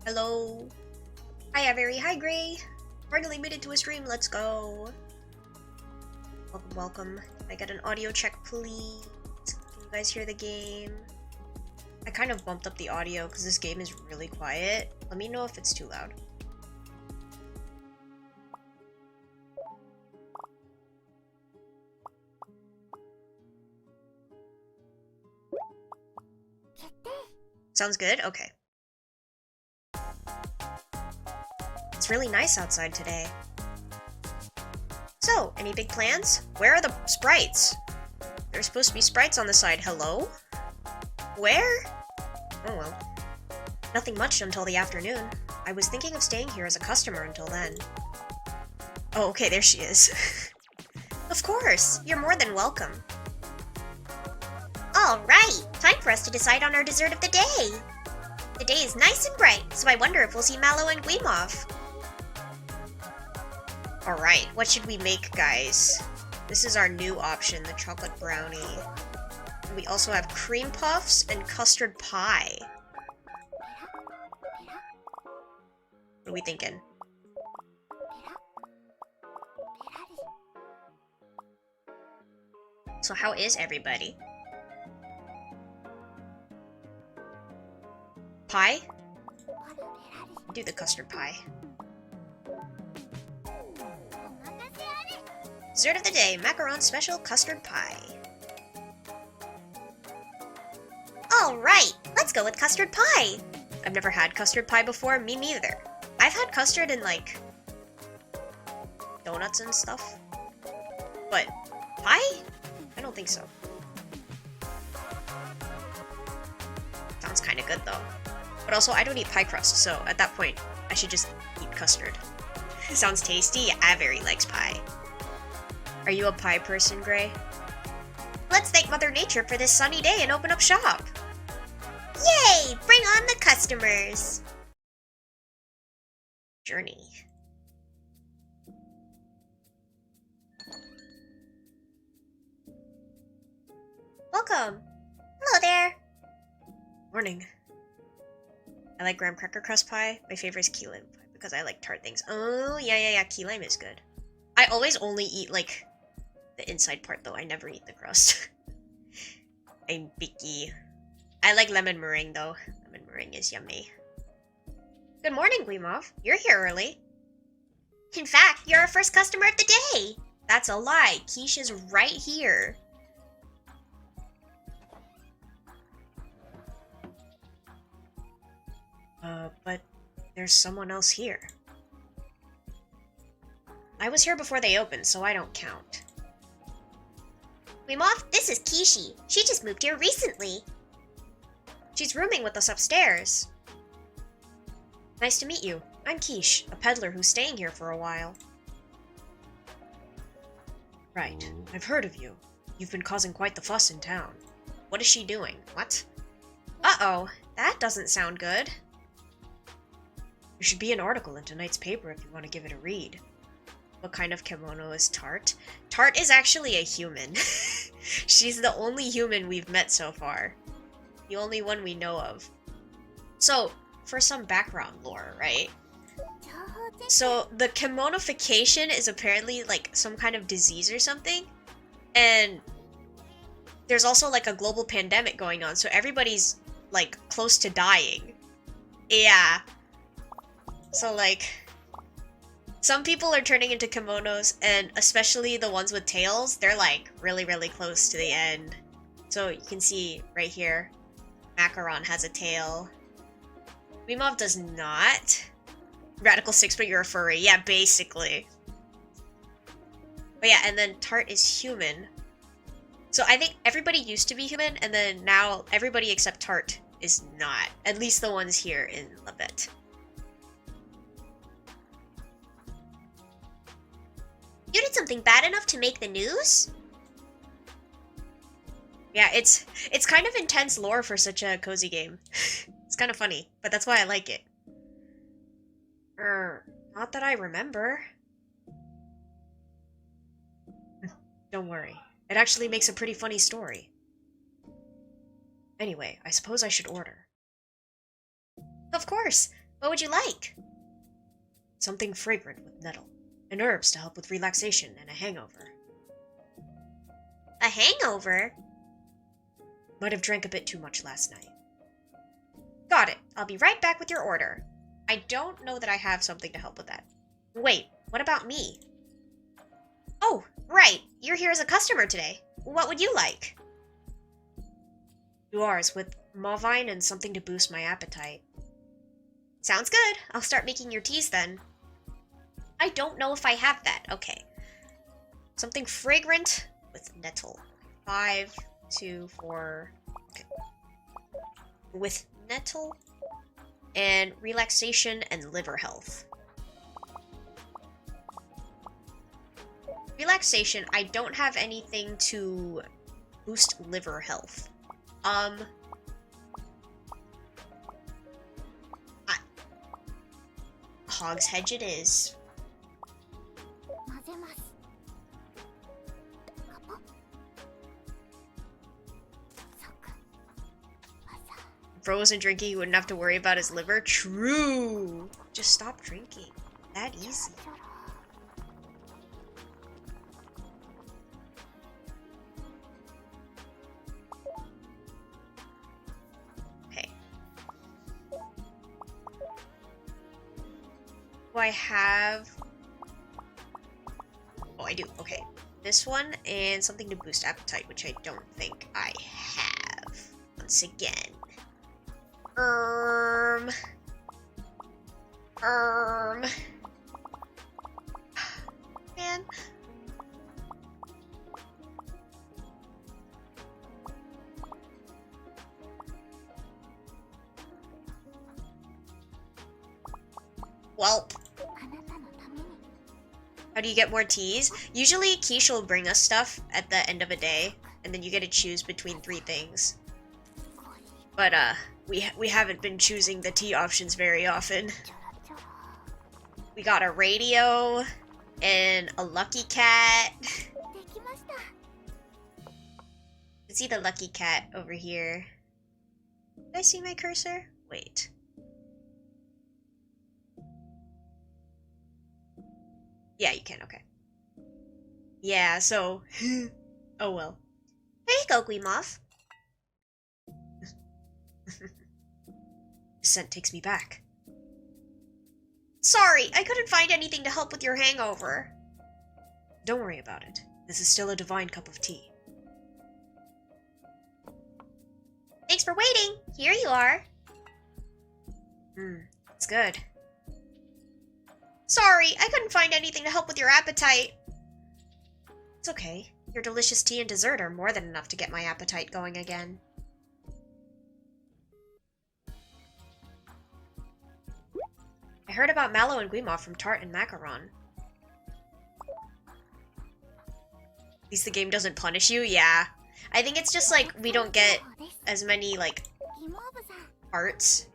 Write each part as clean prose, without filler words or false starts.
Hello. Hi, Avery. Hi, Gray. Finally made it to a stream. Let's go. Welcome, welcome. Can I get an audio check, please? Can you guys hear the game? I kind of bumped up the audio because this game is really quiet. Let me know if it's too loud. Sounds good? Okay. It's really nice outside today. So, any big plans? Where are the sprites? There's supposed to be sprites on the side. Hello? Where? Oh well. Nothing much until the afternoon. I was thinking of staying here as a customer until then. Oh, okay, there she is. Of course! You're more than welcome. Alright! Time for us to decide on our dessert of the day! The day is nice and bright, so I wonder if we'll see Mallow and Gleamov. Alright, what should we make, guys? This is our new option, the chocolate brownie. We also have cream puffs and custard pie. What are we thinking? So how is everybody? Pie? Do the custard pie. Dessert of the day, macaron special custard pie. Alright, let's go with custard pie! I've never had custard pie before, me neither. I've had custard in, like, donuts and stuff. But, pie? I don't think so. Sounds kinda good though. But also, I don't eat pie crust, so at that point, I should just eat custard. Sounds tasty. Avery likes pie. Are you a pie person, Gray? Let's thank Mother Nature for this sunny day and open up shop! Yay! Bring on the customers! Journey. Welcome! Hello there! Morning. I like graham cracker crust pie. My favorite is key lime pie because I like tart things. Oh, yeah, key lime is good. I always only eat, like, the inside part, though. I never eat the crust. I'm picky. I like lemon meringue, though. Lemon meringue is yummy. Good morning, Gleamov. You're here early. In fact, you're our first customer of the day. That's a lie. Quiche is right here. But there's someone else here. I was here before they opened, so I don't count. Gleamov, this is Kishi. She just moved here recently. She's rooming with us upstairs. Nice to meet you. I'm Quiche, a peddler who's staying here for a while. Right. I've heard of you. You've been causing quite the fuss in town. What is she doing? What? Uh-oh. That doesn't sound good. There should be an article in tonight's paper if you want to give it a read. What kind of kimono is Tart? Tart is actually a human. She's the only human we've met so far. The only one we know of. So, for some background lore, right? So, the kimonification is apparently, like, some kind of disease or something. And there's also, like, a global pandemic going on, so everybody's, like, close to dying. Yeah. So, like, some people are turning into kimonos, and especially the ones with tails, they're, like, really, really close to the end. So, you can see right here, Macaron has a tail. Gleamov does not. Radical 6, but you're a furry. Yeah, basically. But yeah, and then Tart is human. So I think everybody used to be human, and then now everybody except Tart is not. At least the ones here in Labette. You did something bad enough to make the news? Yeah, it's kind of intense lore for such a cozy game. It's kind of funny, but that's why I like it. Not that I remember. Don't worry. It actually makes a pretty funny story. Anyway, I suppose I should order. Of course! What would you like? Something fragrant with nettle, and herbs to help with relaxation and a hangover. A hangover? Might have drank a bit too much last night. Got it. I'll be right back with your order. I don't know that I have something to help with that. Wait, what about me? Oh, right. You're here as a customer today. What would you like? Yours with Mauveine and something to boost my appetite. Sounds good. I'll start making your teas then. I don't know if I have that. Okay. Something fragrant with nettle. 5, 2, 4. Okay. With nettle and relaxation and liver health. Relaxation, I don't have anything to boost liver health. Hogshead it is. Bro wasn't drinking, he wouldn't have to worry about his liver. True! Just stop drinking. That easy. Okay. Do I have... Oh, I do. Okay. This one and something to boost appetite, which I don't think I have. Once again. Man. Welp. How do you get more teas? Usually Quiche will bring us stuff at the end of a day, and then you get to choose between 3 things. But, we haven't been choosing the tea options very often. We got a radio, and a lucky cat. See the lucky cat over here. Did I see my cursor? Wait. Yeah, you can, okay. Yeah, so... oh well. Here you go, Guimoff. The scent takes me back. Sorry, I couldn't find anything to help with your hangover. Don't worry about it. This is still a divine cup of tea. Thanks for waiting. Here you are. It's good. Sorry, I couldn't find anything to help with your appetite. It's okay. Your delicious tea and dessert are more than enough to get my appetite going again. I heard about Mallow and Guimoff from Tart and Macaron. At least the game doesn't punish you? Yeah. I think it's just like we don't get as many like arts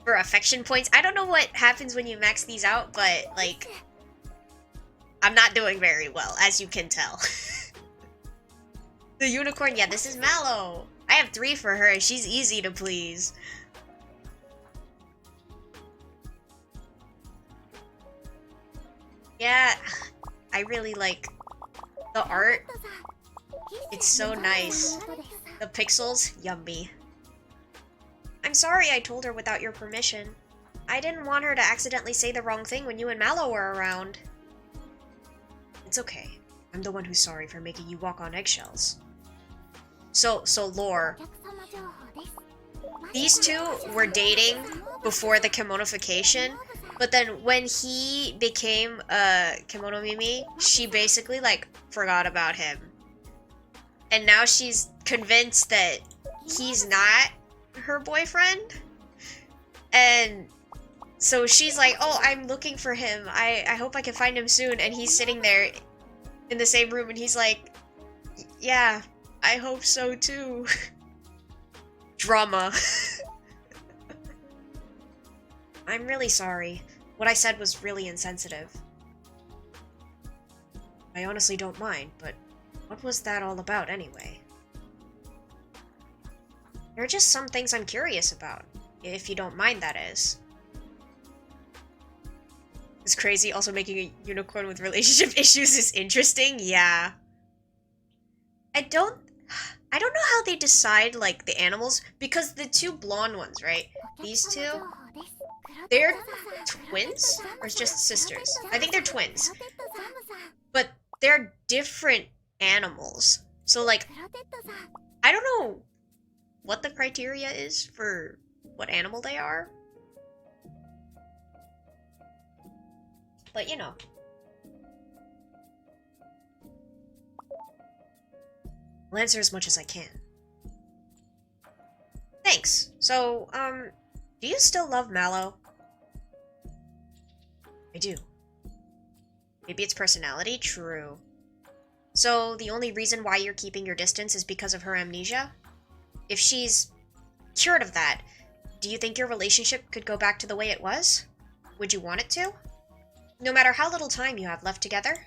for affection points. I don't know what happens when you max these out, but like I'm not doing very well, as you can tell. The unicorn, yeah, this is Mallow. I have 3 for her, and she's easy to please. Yeah, I really like the art. It's so nice. The pixels, yummy. I'm sorry I told her without your permission. I didn't want her to accidentally say the wrong thing when you and Mallow were around. It's okay. I'm the one who's sorry for making you walk on eggshells. So lore. These 2 were dating before the Kemonofication, but then when he became a Kemono Mimi, she basically like forgot about him. And now she's convinced that he's not her boyfriend. And so she's like, oh, I'm looking for him. I hope I can find him soon. And he's sitting there in the same room and he's like, yeah, I hope so too. Drama. I'm really sorry. What I said was really insensitive. I honestly don't mind, but what was that all about anyway? There are just some things I'm curious about. If you don't mind, that is. It's crazy. Also, making a unicorn with relationship issues is interesting. Yeah. I don't know how they decide, like, the animals, because the two blonde ones, right? These two, they're twins? Or just sisters? I think they're twins. But they're different animals. So, like, I don't know what the criteria is for what animal they are. But, you know. I'll answer as much as I can. Thanks. So, do you still love Mallow? I do. Maybe it's personality? True. So, the only reason why you're keeping your distance is because of her amnesia? If she's cured of that, do you think your relationship could go back to the way it was? Would you want it to? No matter how little time you have left together?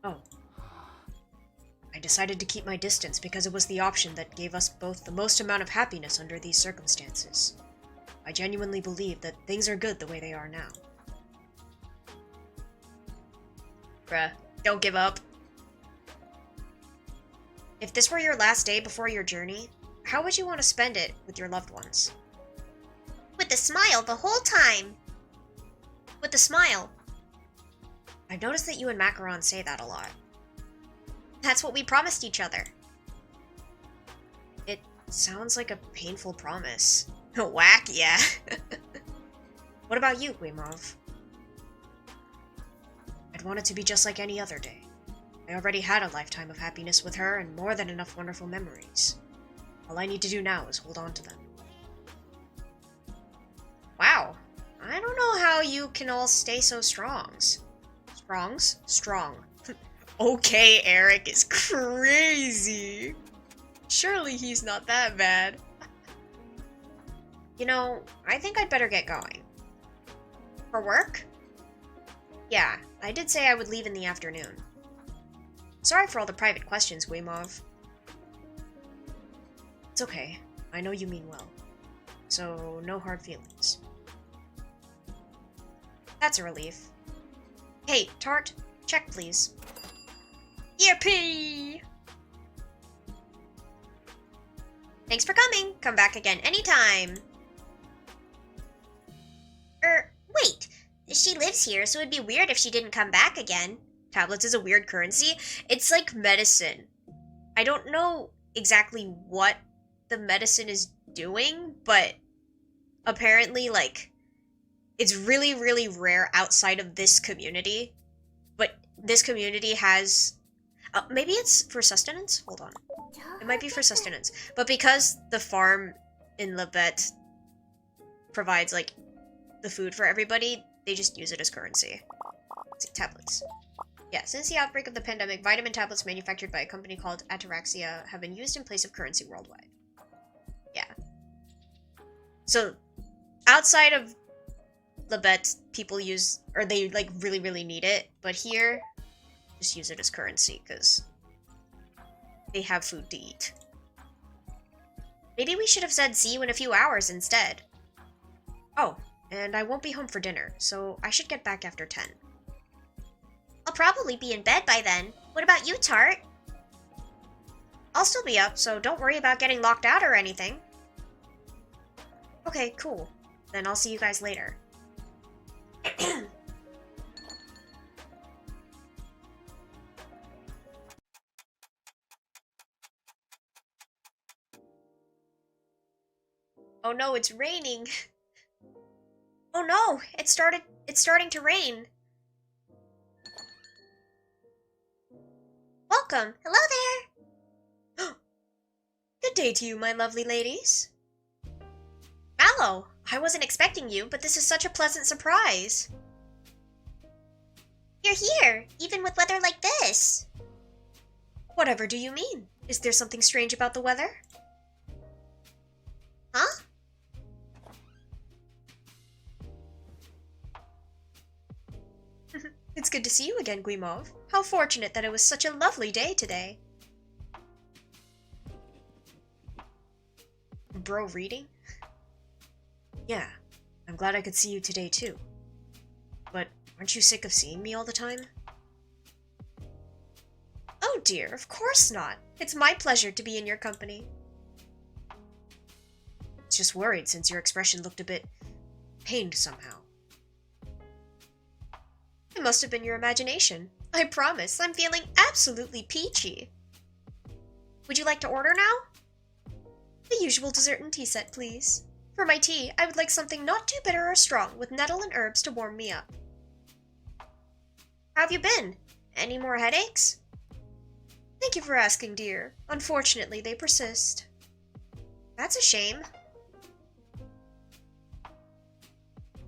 Oh. I decided to keep my distance because it was the option that gave us both the most amount of happiness under these circumstances. I genuinely believe that things are good the way they are now. Bruh, don't give up. If this were your last day before your journey, how would you want to spend it with your loved ones? With a smile the whole time! With a smile. I've noticed that you and Macaron say that a lot. That's what we promised each other. It sounds like a painful promise. Whack, yeah. What about you, Guimauve? I'd want it to be just like any other day. I already had a lifetime of happiness with her and more than enough wonderful memories. All I need to do now is hold on to them. Wow. I don't know how you can all stay so strongs. Strongs? Strong. Okay, Eric is crazy. Surely he's not that bad. You know, I think I'd better get going. For work? Yeah, I did say I would leave in the afternoon. Sorry for all the private questions, Guimauve. It's okay. I know you mean well. So, no hard feelings. That's a relief. Hey, Tart, check please. Yippee! Thanks for coming. Come back again anytime. Wait. She lives here, so it'd be weird if she didn't come back again. Tablets is a weird currency. It's like medicine. I don't know exactly what the medicine is doing, but apparently, like, it's really, really rare outside of this community. But this community has... maybe it's for sustenance? Hold on. It might be for sustenance. But because the farm in Labette provides, like, the food for everybody, they just use it as currency. Let's see, tablets. Yeah, since the outbreak of the pandemic, vitamin tablets manufactured by a company called Ataraxia have been used in place of currency worldwide. Yeah. So, outside of Labette, people use, or they, like, really, really need it. But here, just use it as currency, because they have food to eat. Maybe we should have said see you in a few hours instead. Oh, and I won't be home for dinner, so I should get back after 10. I'll probably be in bed by then. What about you, Tart? I'll still be up, so don't worry about getting locked out or anything. Okay, cool. Then I'll see you guys later. Oh no, it's raining. Oh no, it's starting to rain. Welcome. Hello there. Good day to you, my lovely ladies. Mallow, I wasn't expecting you, but this is such a pleasant surprise. You're here, even with weather like this. Whatever do you mean? Is there something strange about the weather? Huh? It's good to see you again, Guimauve. How fortunate that it was such a lovely day today. bro reading? Yeah, I'm glad I could see you today too. But aren't you sick of seeing me all the time? Oh dear, of course not. It's my pleasure to be in your company. I was just worried since your expression looked a bit pained somehow. It must have been your imagination. I promise, I'm feeling absolutely peachy. Would you like to order now? The usual dessert and tea set, please. For my tea, I would like something not too bitter or strong, with nettle and herbs to warm me up. How have you been? Any more headaches? Thank you for asking, dear. Unfortunately, they persist. That's a shame.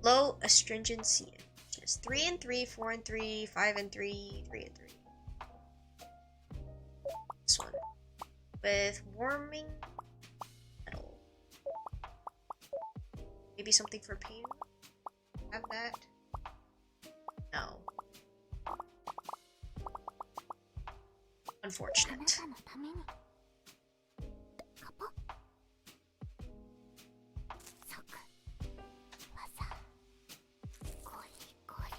Low astringency. Just 3 and 3, 4 and 3, 5 and 3, 3 and 3. This one. With warming metal. Maybe something for pain? Have that? No. Unfortunate.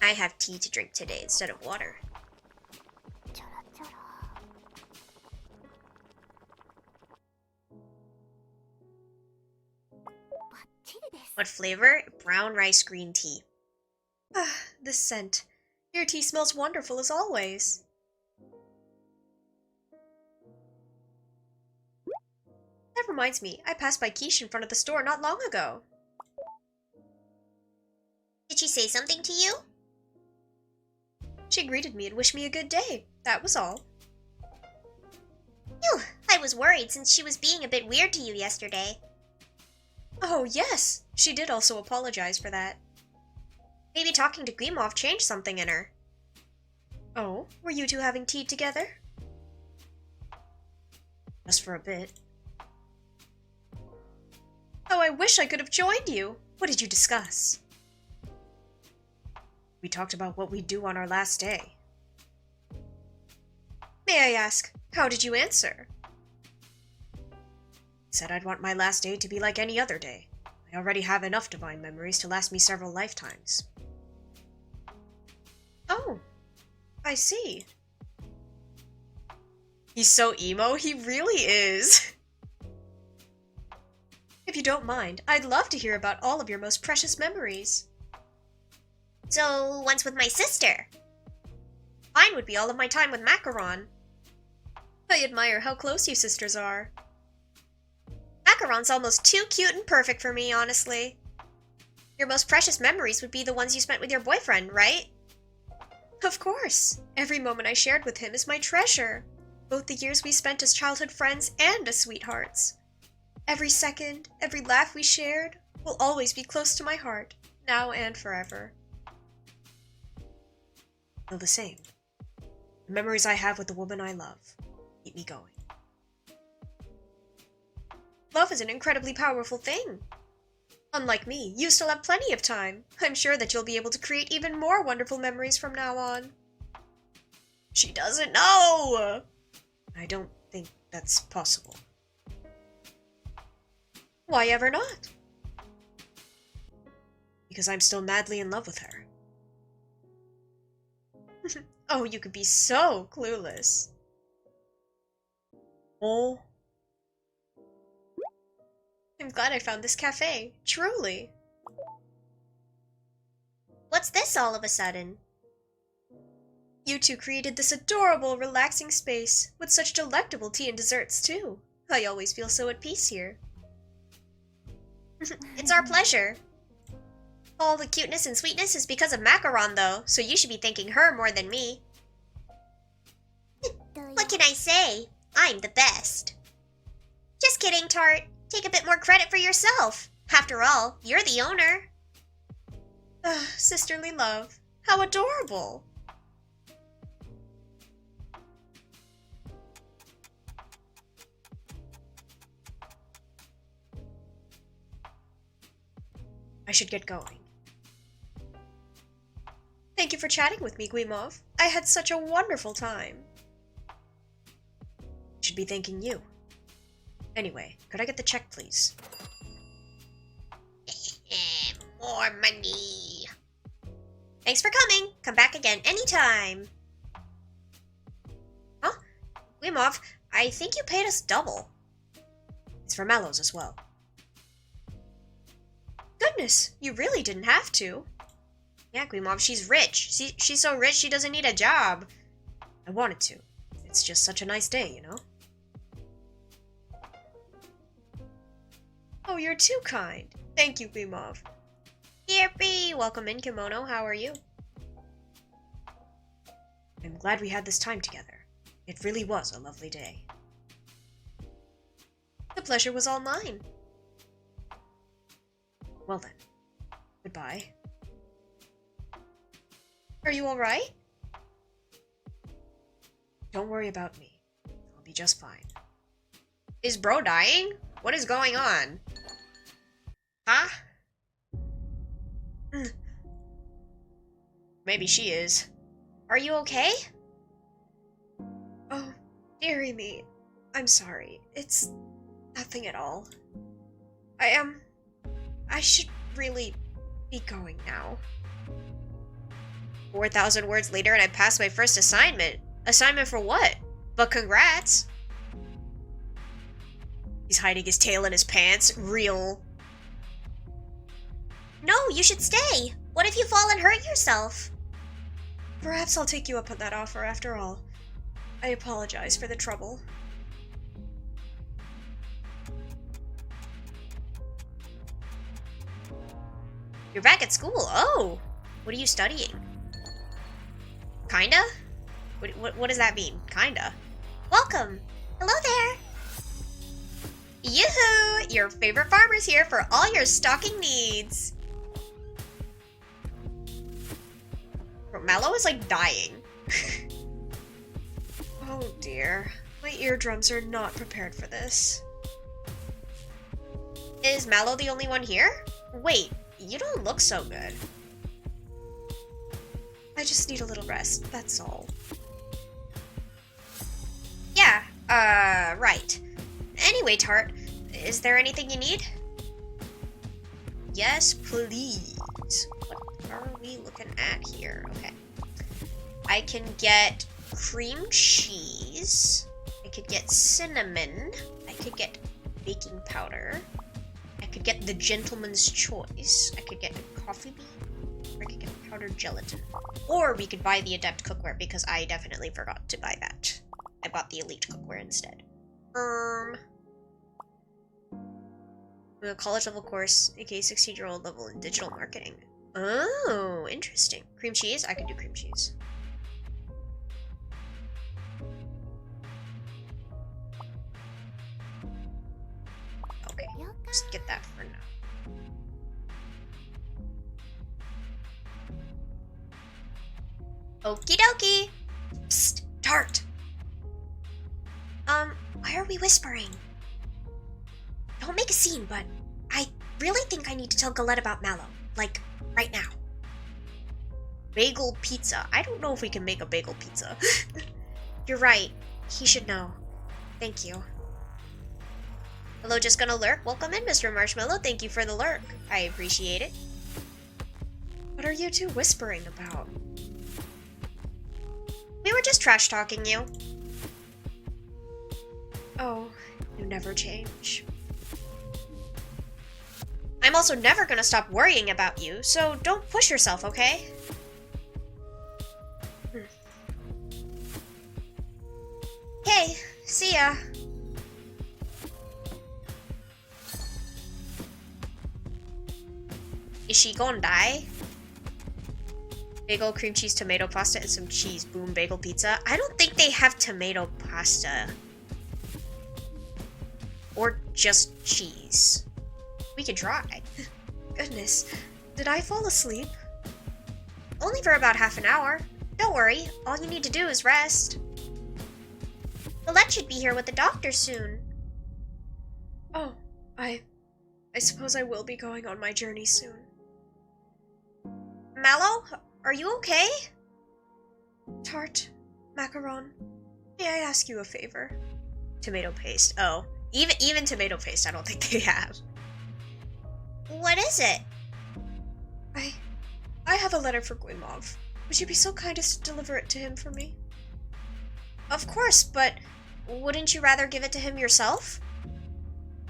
I have tea to drink today instead of water. What flavor? Brown rice green tea. Ah, the scent. Your tea smells wonderful as always. That reminds me, I passed by Quiche in front of the store not long ago. Did she say something to you? She greeted me and wished me a good day. That was all. Phew, I was worried since she was being a bit weird to you yesterday. Oh, yes. She did also apologize for that. Maybe talking to Grimov changed something in her. Oh, were you two having tea together? Just for a bit. Oh, I wish I could have joined you. What did you discuss? We talked about what we'd do on our last day. May I ask, how did you answer? I said I'd want my last day to be like any other day. I already have enough divine memories to last me several lifetimes. Oh, I see. He's so emo, he really is. If you don't mind, I'd love to hear about all of your most precious memories. So, once with my sister. Mine would be all of my time with Macaron. I admire how close you sisters are. Macaron's almost too cute and perfect for me, honestly. Your most precious memories would be the ones you spent with your boyfriend, right? Of course. Every moment I shared with him is my treasure. Both the years we spent as childhood friends and as sweethearts. Every second, every laugh we shared will always be close to my heart, now and forever. Feel the same. The memories I have with the woman I love keep me going. Love is an incredibly powerful thing. Unlike me, you still have plenty of time. I'm sure that you'll be able to create even more wonderful memories from now on. She doesn't know! I don't think that's possible. Why ever not? Because I'm still madly in love with her. Oh, you could be so clueless. Oh. I'm glad I found this cafe, truly. What's this all of a sudden? You two created this adorable, relaxing space, with such delectable tea and desserts, too. I always feel so at peace here. It's our pleasure. All the cuteness and sweetness is because of Macaron, though, so you should be thanking her more than me. What can I say? I'm the best. Just kidding, Tart. Take a bit more credit for yourself. After all, you're the owner. Sisterly love. How adorable. I should get going. Thank you for chatting with me, Guimov. I had such a wonderful time. Should be thanking you. Anyway, could I get the check, please? More money. Thanks for coming. Come back again anytime. Huh? Wimov, I think you paid us double. It's for Mallow's as well. Goodness, you really didn't have to. Yeah, Wimov, she's rich. She's so rich she doesn't need a job. I wanted to. It's just such a nice day, you know? Oh, you're too kind. Thank you, Wimov. Yippee! Welcome in, Kemono. How are you? I'm glad we had this time together. It really was a lovely day. The pleasure was all mine. Well then, goodbye. Are you alright? Don't worry about me. I'll be just fine. Is bro dying? What is going on? Huh? Maybe she is. Are you okay? Oh, dearie me. I'm sorry. It's nothing at all. I should really be going now. 4,000 words later and I passed my first assignment. Assignment for what? But congrats. He's hiding his tail in his pants. Real. No, you should stay. What if you fall and hurt yourself? Perhaps I'll take you up on that offer after all. I apologize for the trouble. You're back at school. Oh, what are you studying? Kinda? What does that mean? Kinda. Welcome. Hello there. Yoo-hoo! Your favorite farmer's here for all your stocking needs. Mallow is like dying. Oh dear. My eardrums are not prepared for this. Is Mallow the only one here? Wait, you don't look so good. I just need a little rest, that's all. Yeah, right. Anyway, Tart, is there anything you need? Yes, please. What are we looking at here? Okay. I can get cream cheese. I could get cinnamon. I could get baking powder. I could get the gentleman's choice. I could get coffee bean. Or I could get powdered gelatin. Or we could buy the adept cookware because I definitely forgot to buy that. I bought the elite cookware instead. A college level course, aka 16-year-old level in digital marketing. Oh, interesting. Cream cheese? I could do cream cheese. Okay, just get that for now. Okie dokie! Psst, Tart! Why are we whispering? Don't make a scene, but I really think I need to tell Galette about Mallow. Like, right now. Bagel pizza. I don't know if we can make a bagel pizza. You're right. He should know. Thank you. Hello, just gonna lurk? Welcome in, Mr. Marshmallow. Thank you for the lurk. I appreciate it. What are you two whispering about? We were just trash talking you. Oh, you never change. I'm also never gonna stop worrying about you, so don't push yourself, okay? Okay, see ya. Is she gonna die? Bagel, cream cheese, tomato pasta, and some cheese. Boom, bagel pizza. I don't think they have tomato pasta. Or just cheese. We could try. Goodness, did I fall asleep? Only for about half an hour. Don't worry, all you need to do is rest. Galette should be here with the doctor soon. Oh, I suppose I will be going on my journey soon. Mallow, are you okay? Tart, macaron, may I ask you a favor? Tomato paste. Oh, even tomato paste I don't think they have. What is it? I... I have a letter for Guimov. Would you be so kind as to deliver it to him for me? Of course, but wouldn't you rather give it to him yourself?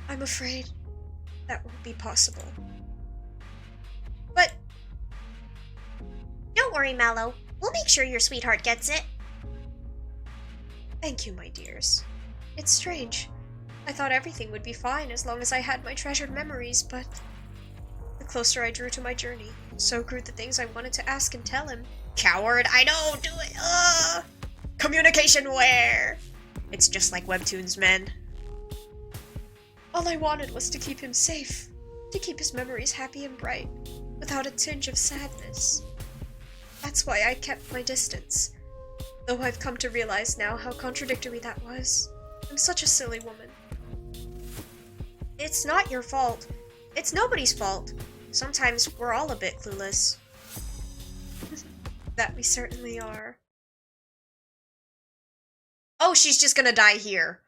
I'm afraid that won't be possible. But... Don't worry, Mallow. We'll make sure your sweetheart gets it. Thank you, my dears. It's strange. I thought everything would be fine as long as I had my treasured memories, but... The closer I drew to my journey, so grew the things I wanted to ask and tell him. Coward, I know, do it! Ugh! Communication where? It's just like webtoons, men. All I wanted was to keep him safe, to keep his memories happy and bright, without a tinge of sadness. That's why I kept my distance, though I've come to realize now how contradictory that was. I'm such a silly woman. It's not your fault. It's nobody's fault. Sometimes we're all a bit clueless. That we certainly are. Oh, she's just gonna die here.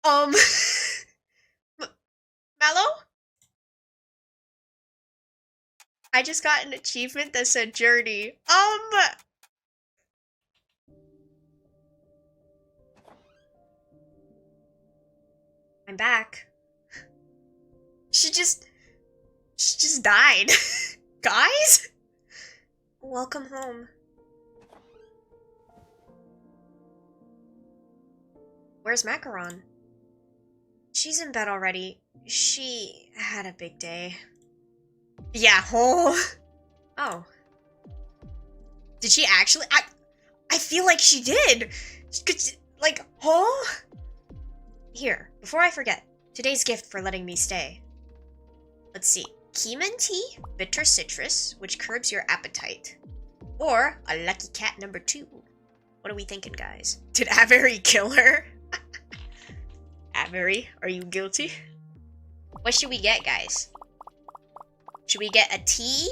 Mallow? I just got an achievement that said journey. I'm back. She just died. Guys? Welcome home. Where's Macaron? She's in bed already. She had a big day. Yeah, Oh. Did she actually? I feel like she did. Like, Here, before I forget, today's gift for letting me stay. Let's see. Kemono tea, bitter citrus, which curbs your appetite. Or a lucky cat number 2. What are we thinking, guys? Did Avery kill her? Avery, are you guilty? What should we get, guys? Should we get a tea,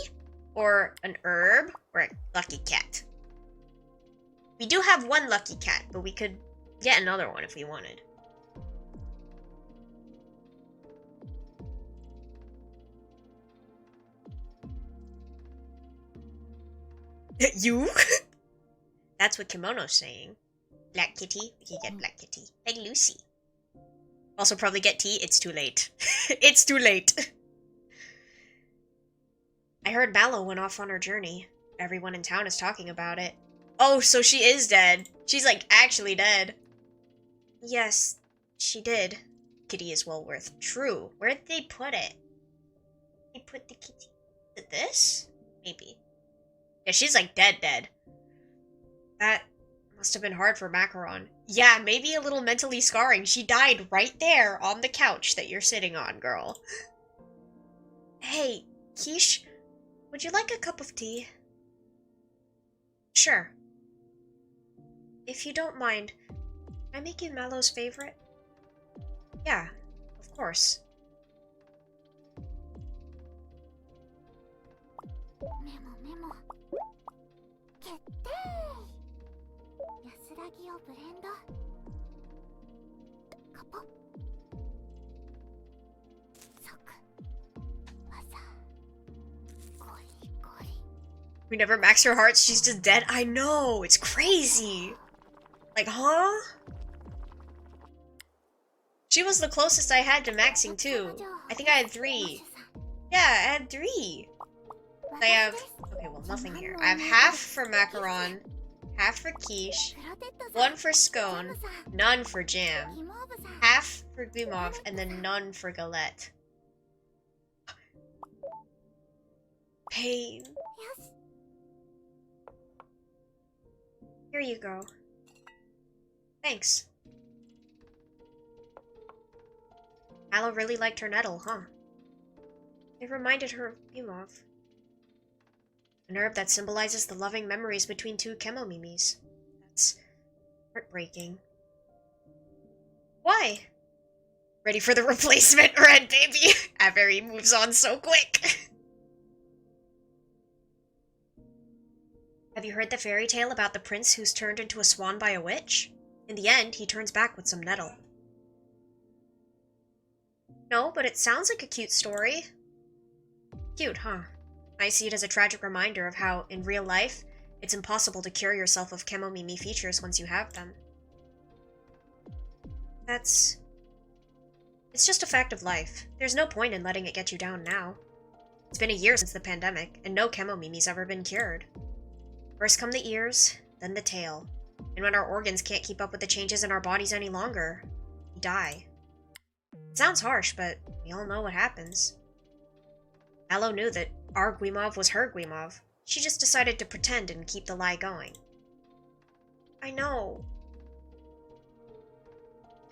or an herb, or a lucky cat? We do have one lucky cat, but we could get another one if we wanted. You? That's what Kemono's saying. Black kitty, we can get black kitty. Like Lucy. Also probably get tea, it's too late. It's too late. I heard Mallow went off on her journey. Everyone in town is talking about it. Oh, so she is dead. She's like actually dead. Yes, she did. Kitty is well worth. True. Where'd they put it? They put the kitty. This? Maybe. Yeah, she's like dead. That must have been hard for Macaron. Yeah, maybe a little mentally scarring. She died right there on the couch that you're sitting on, girl. Hey, Quiche, would you like a cup of tea? Sure. If you don't mind, can I make you Mallow's favorite? Yeah, of course. We never maxed her hearts, she's just dead? I know, it's crazy! Like, huh? She was the closest I had to maxing too. I think I had 3. Yeah, I had 3. I have... Okay, well, nothing here. I have half for Macaron, half for Quiche, 1 for Scone, none for Jam, half for Guimov, and then none for Galette. Pain. Here you go. Thanks. Mallow really liked her nettle, huh? It reminded her of Guimov. An herb that symbolizes the loving memories between 2 Kemomimis. That's heartbreaking. Why? Ready for the replacement, Red Baby! Avery moves on so quick! Have you heard the fairy tale about the prince who's turned into a swan by a witch? In the end, he turns back with some nettle. No, but it sounds like a cute story. Cute, huh? I see it as a tragic reminder of how, in real life, it's impossible to cure yourself of Kemo-mimi features once you have them. It's just a fact of life. There's no point in letting it get you down now. It's been a year since the pandemic, and no Kemo-mimi's ever been cured. First come the ears, then the tail. And when our organs can't keep up with the changes in our bodies any longer, we die. It sounds harsh, but we all know what happens. Mallow knew that our Guimauve was her Guimauve. She just decided to pretend and keep the lie going. I know.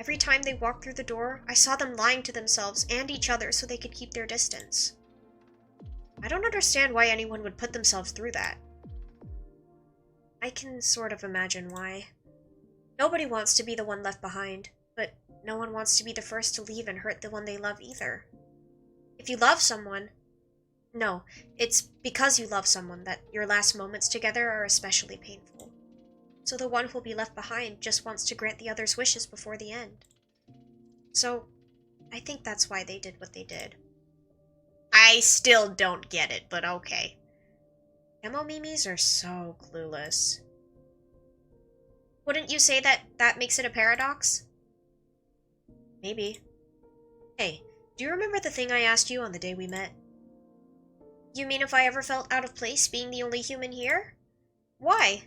Every time they walked through the door, I saw them lying to themselves and each other so they could keep their distance. I don't understand why anyone would put themselves through that. I can sort of imagine why. Nobody wants to be the one left behind, but no one wants to be the first to leave and hurt the one they love either. If you love someone... No, it's because you love someone that your last moments together are especially painful. So the one who'll be left behind just wants to grant the other's wishes before the end. So, I think that's why they did what they did. I still don't get it, but okay. Kemo-mimis are so clueless. Wouldn't you say that makes it a paradox? Maybe. Hey, do you remember the thing I asked you on the day we met? You mean if I ever felt out of place being the only human here? Why?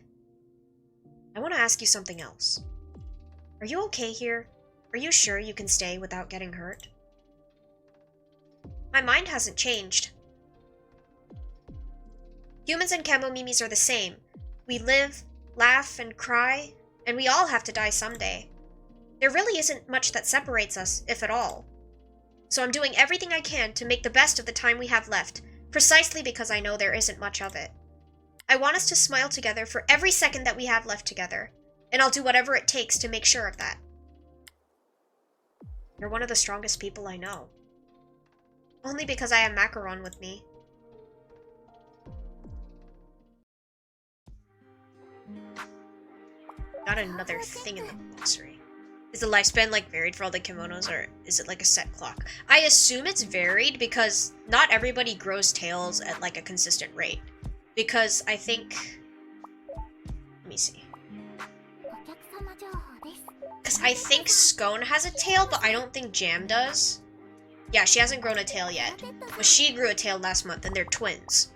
I want to ask you something else. Are you okay here? Are you sure you can stay without getting hurt? My mind hasn't changed. Humans and Kemo-mimis are the same. We live, laugh, and cry, and we all have to die someday. There really isn't much that separates us, if at all. So I'm doing everything I can to make the best of the time we have left, precisely because I know there isn't much of it. I want us to smile together for every second that we have left together, and I'll do whatever it takes to make sure of that. You're one of the strongest people I know. Only because I have Macaron with me. Got another thing in the glossary. Is the lifespan like varied for all the kimonos, or is it like a set clock? I assume it's varied because not everybody grows tails at like a consistent rate. Because I think... Let me see. Because I think Scone has a tail, but I don't think Jam does. Yeah, she hasn't grown a tail yet. But she grew a tail last month, and they're twins.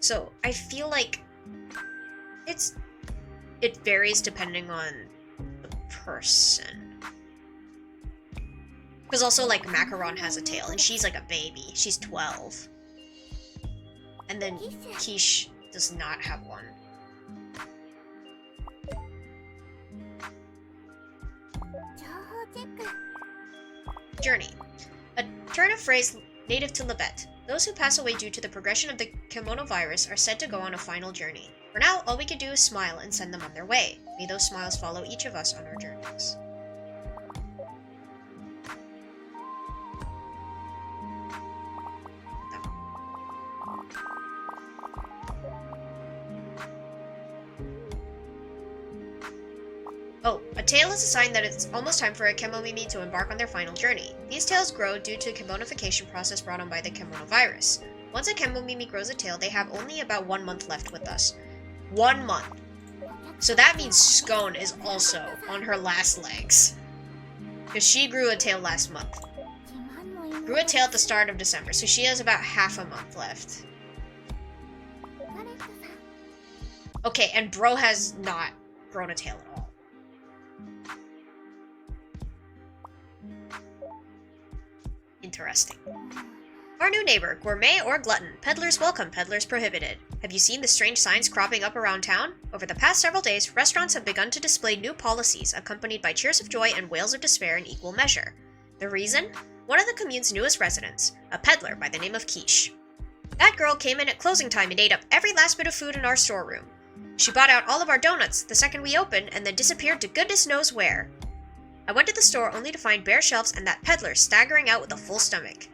So, I feel like... It varies depending on the person. Because also, like, Macaron has a tail, and she's like a baby. She's 12. And then Quiche does not have one. Journey. A turn of phrase native to Labette. Those who pass away due to the progression of the Kemono virus are said to go on a final journey. For now, all we can do is smile and send them on their way. May those smiles follow each of us on our journeys. Oh, a tail is a sign that it's almost time for a Kemo-mimi to embark on their final journey. These tails grow due to a Kemonification process brought on by the Kemono virus. Once a Kemo-mimi grows a tail, they have only about 1 month left with us. 1 month. So that means Scone is also on her last legs. Because she grew a tail last month. Grew a tail at the start of December, so she has about half a month left. Okay, and Bro has not grown a tail at all. Interesting. Our new neighbor, gourmet or glutton. Peddlers welcome, peddlers prohibited. Have you seen the strange signs cropping up around town? Over the past several days, restaurants have begun to display new policies, accompanied by cheers of joy and wails of despair in equal measure. The reason? One of the commune's newest residents, a peddler by the name of Quiche. That girl came in at closing time and ate up every last bit of food in our storeroom. She bought out all of our donuts the second we opened and then disappeared to goodness knows where. I went to the store only to find bare shelves and that peddler staggering out with a full stomach.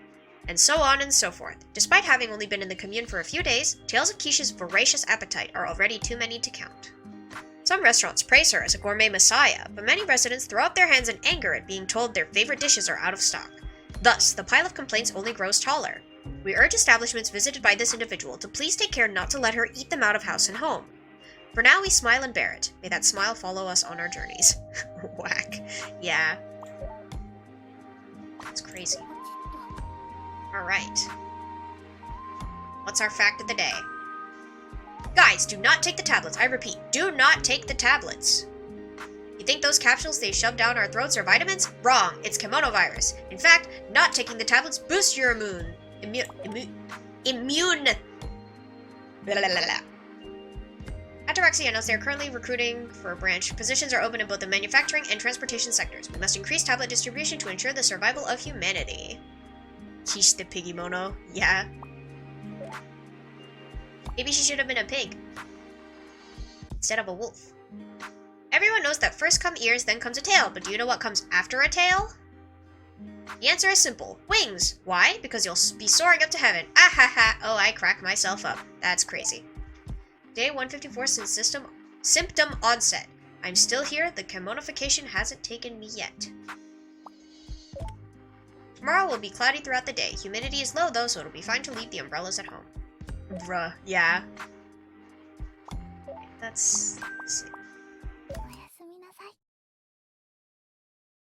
And so on and so forth. Despite having only been in the commune for a few days, tales of Quiche's voracious appetite are already too many to count. Some restaurants praise her as a gourmet messiah, but many residents throw up their hands in anger at being told their favorite dishes are out of stock. Thus, the pile of complaints only grows taller. We urge establishments visited by this individual to please take care not to let her eat them out of house and home. For now, we smile and bear it. May that smile follow us on our journeys. Whack. Yeah. That's crazy. Alright. What's our fact of the day? Guys, do not take the tablets. I repeat, do not take the tablets. You think those capsules they shove down our throats are vitamins? Wrong. It's Kemono virus. In fact, not taking the tablets boosts your immune. Blah, blah, blah, blah. Ataraxia announced they are currently recruiting for a branch. Positions are open in both the manufacturing and transportation sectors. We must increase tablet distribution to ensure the survival of humanity. Quiche the piggymono. Yeah. Maybe she should have been a pig instead of a wolf. Everyone knows that first come ears, then comes a tail, but do you know what comes after a tail? The answer is simple. Wings. Why? Because you'll be soaring up to heaven. Ah ha ha. Oh, I crack myself up. That's crazy. Day 154 since symptom onset. I'm still here. The Kemonification hasn't taken me yet. Tomorrow will be cloudy throughout the day. Humidity is low though, so it'll be fine to leave the umbrellas at home. Bruh, yeah. Let's see.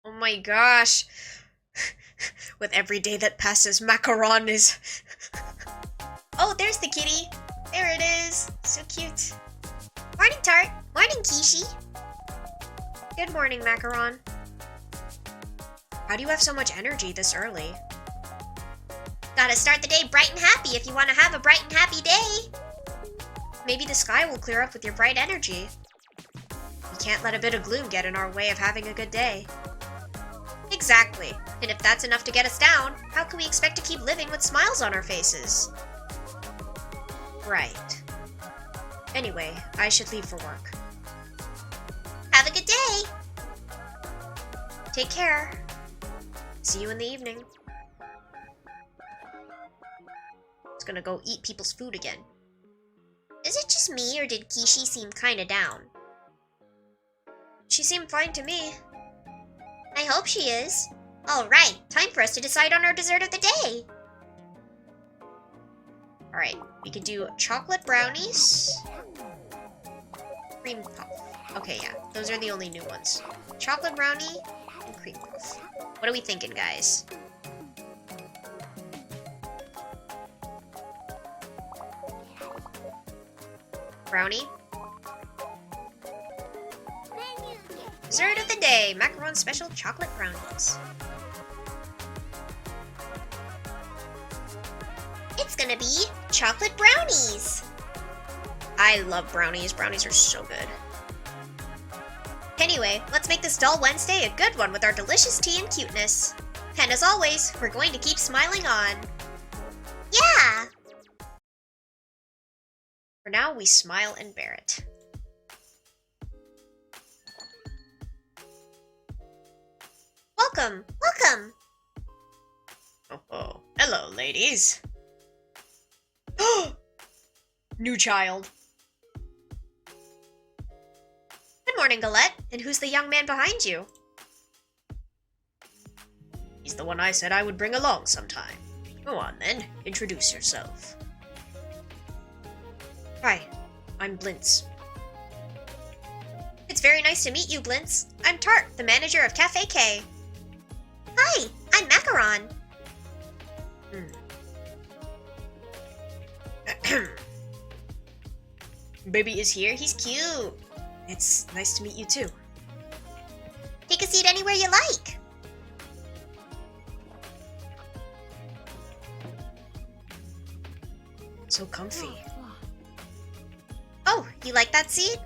Oh my gosh. With every day that passes, macaron is... Oh, there's the kitty. There it is. So cute. Morning, Tart. Morning, Kishi. Good morning, macaron. How do you have so much energy this early? Gotta start the day bright and happy if you want to have a bright and happy day. Maybe the sky will clear up with your bright energy. We can't let a bit of gloom get in our way of having a good day. Exactly. And if that's enough to get us down, how can we expect to keep living with smiles on our faces? Right. Anyway, I should leave for work. Have a good day! Take care. See you in the evening. Just gonna go eat people's food again. Is it just me, or did Kishi seem kinda down? She seemed fine to me. I hope she is. Alright, time for us to decide on our dessert of the day. Alright, we could do chocolate brownies. Cream puff. Okay, yeah, those are the only new ones. Chocolate brownie and cream puff. What are we thinking, guys? Brownie. Dessert of the day, macaron special chocolate brownies. It's gonna be chocolate brownies. I love brownies. Brownies are so good. Anyway, let's make this dull Wednesday a good one with our delicious tea and cuteness. And as always, we're going to keep smiling on. Yeah! For now, we smile and bear it. Welcome! Welcome! Oh, hello, ladies. New child. Good morning, Galette. And who's the young man behind you? He's the one I said I would bring along sometime. Go on, then. Introduce yourself. Hi, I'm Blintz. It's very nice to meet you, Blintz. I'm Tart, the manager of Cafe K. Hi, I'm Macaron. Baby is here. He's cute. It's nice to meet you too. Take a seat anywhere you like. So comfy. Oh, you like that seat?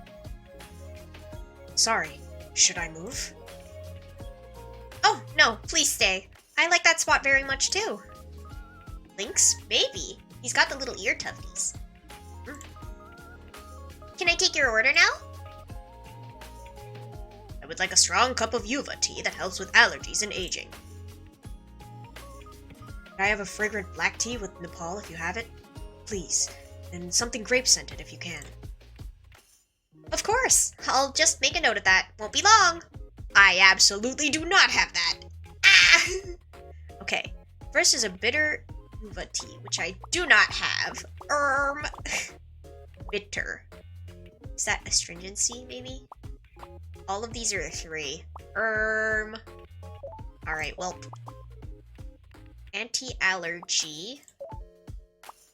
Sorry, should I move? Oh, no, please stay. I like that spot very much too. Lynx? Maybe. He's got the little ear tufties. Can I take your order now? I would like a strong cup of Yuva tea that helps with allergies and aging. I have a fragrant black tea with Nepal if you have it. Please. And something grape-scented if you can. Of course! I'll just make a note of that. Won't be long. I absolutely do not have that. Ah! Okay. First is a bitter uva tea, which I do not have. Bitter. Is that astringency, maybe? All of these are 3. Alright, well. Anti-allergy.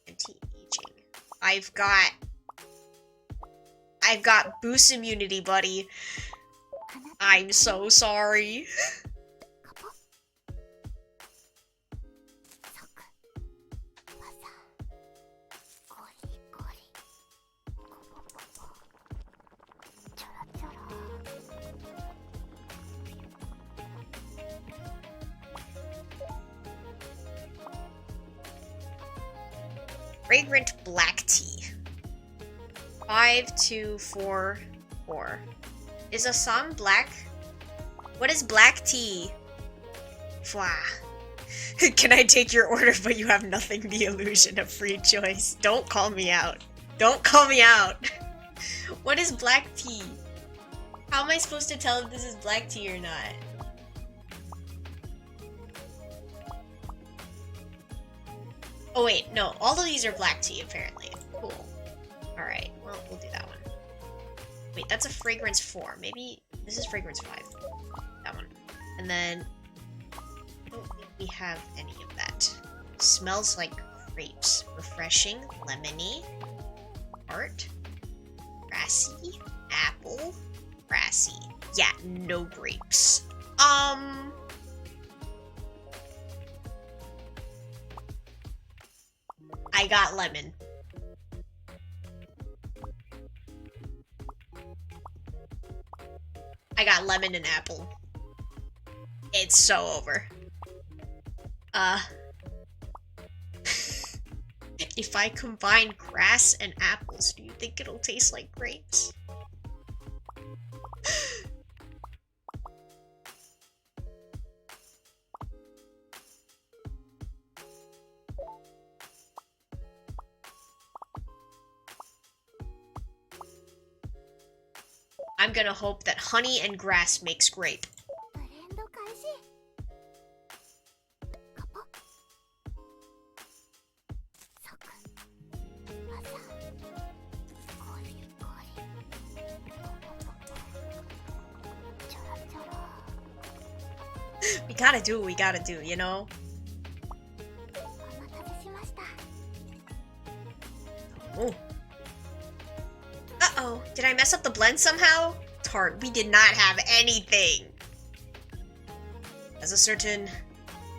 Anti-aging. I've got boost immunity, buddy. I'm so sorry. Fragrant black tea. 5244. Is Assam black? What is black tea? Fwa. Can I take your order, but you have nothing? The illusion of free choice. Don't call me out. Don't call me out. What is black tea? How am I supposed to tell if this is black tea or not? Oh wait, no, all of these are black tea apparently. Cool. Alright, well, we'll do that one. Wait, that's a fragrance 4. Maybe this is fragrance 5. That one. And then I don't think we have any of that. Smells like grapes. Refreshing, lemony, tart, grassy, apple, grassy. Yeah, no grapes. I got lemon. I got lemon and apple. It's so over. If I combine grass and apples, do you think it'll taste like grapes? I'm gonna hope that honey and grass makes grape. We gotta do what we gotta do, you know? Oh. Uh-oh, did I mess up the blend somehow? Tart, we did not have anything. Has a certain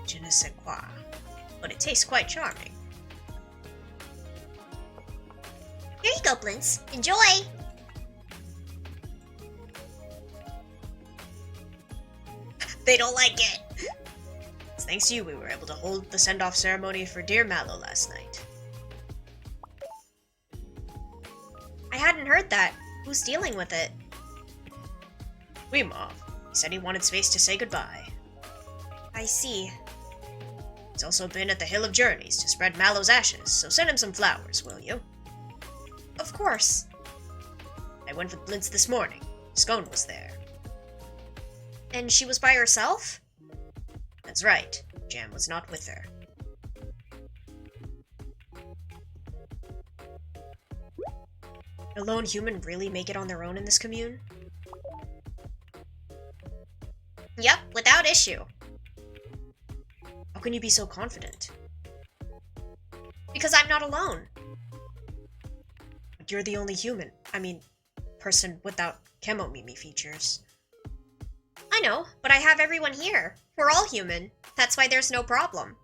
je ne sais quoi, but it tastes quite charming. Here you go, Blintz. Enjoy! They don't like it! It's thanks to you we were able to hold the send-off ceremony for dear Mallow last night. I hadn't heard that. Who's dealing with it? Weemov. He said he wanted space to say goodbye. I see. He's also been at the Hill of Journeys to spread Mallow's ashes, so send him some flowers, will you? Of course. I went with Blintz this morning. Scone was there. And she was by herself? That's right. Jam was not with her. A lone human really make it on their own in this commune? Yep, without issue. How can you be so confident? Because I'm not alone. But you're the only human. I mean, person without Kemo Mimi features. I know, but I have everyone here. We're all human. That's why there's no problem.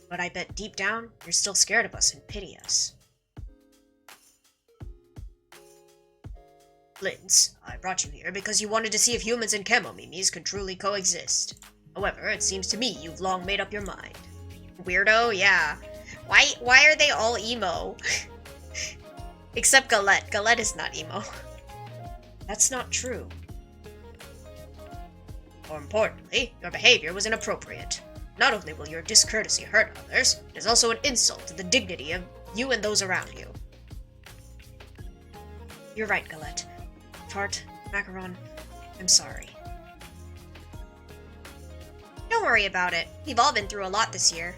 But I bet deep down, you're still scared of us and pity us. Blintz, I brought you here because you wanted to see if humans and Kemo Mimis could truly coexist. However, it seems to me you've long made up your mind. Weirdo, yeah. Why are they all emo? Except Galette. Galette is not emo. That's not true. More importantly, your behavior was inappropriate. Not only will your discourtesy hurt others, it is also an insult to the dignity of you and those around you. You're right, Galette. Tart, Macaron, I'm sorry. Don't worry about it. We've all been through a lot this year.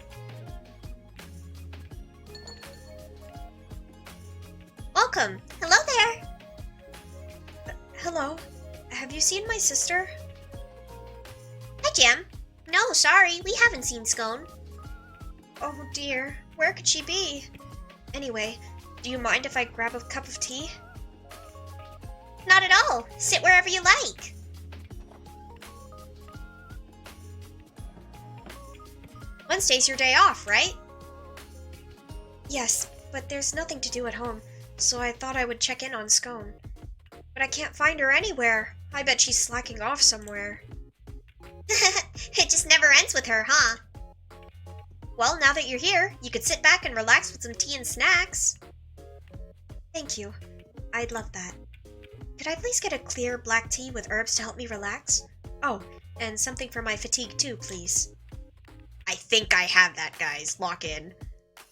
welcome. Hello there. Hello. Have you seen my sister? Hi, Jam. No, sorry, we haven't seen Scone. Oh dear, where could she be? Anyway, do you mind if I grab a cup of tea? Not at all. Sit wherever you like. Wednesday's your day off, right? Yes, but there's nothing to do at home, so I thought I would check in on Scone. But I can't find her anywhere. I bet she's slacking off somewhere. It just never ends with her, huh? Well, now that you're here, you could sit back and relax with some tea and snacks. Thank you. I'd love that. Could I please get a clear black tea with herbs to help me relax? Oh, and something for my fatigue too, please. I think I have that, guys. Lock in.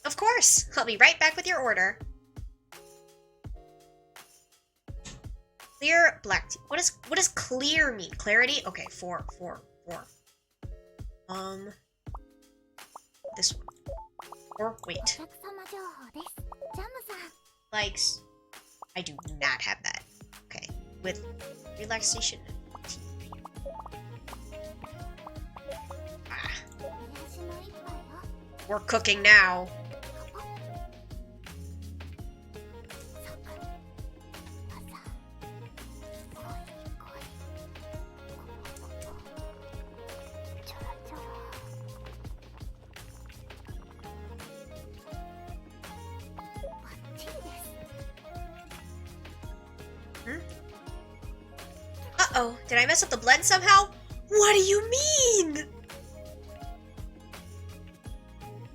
Of course. I'll be right back with your order. Clear black tea. What does clear mean? Clarity? Okay, four. This one. Or wait. Likes. I do not have that. Okay. With relaxation. Ah. We're cooking now. Uh-oh, did I mess up the blend somehow? What do you mean?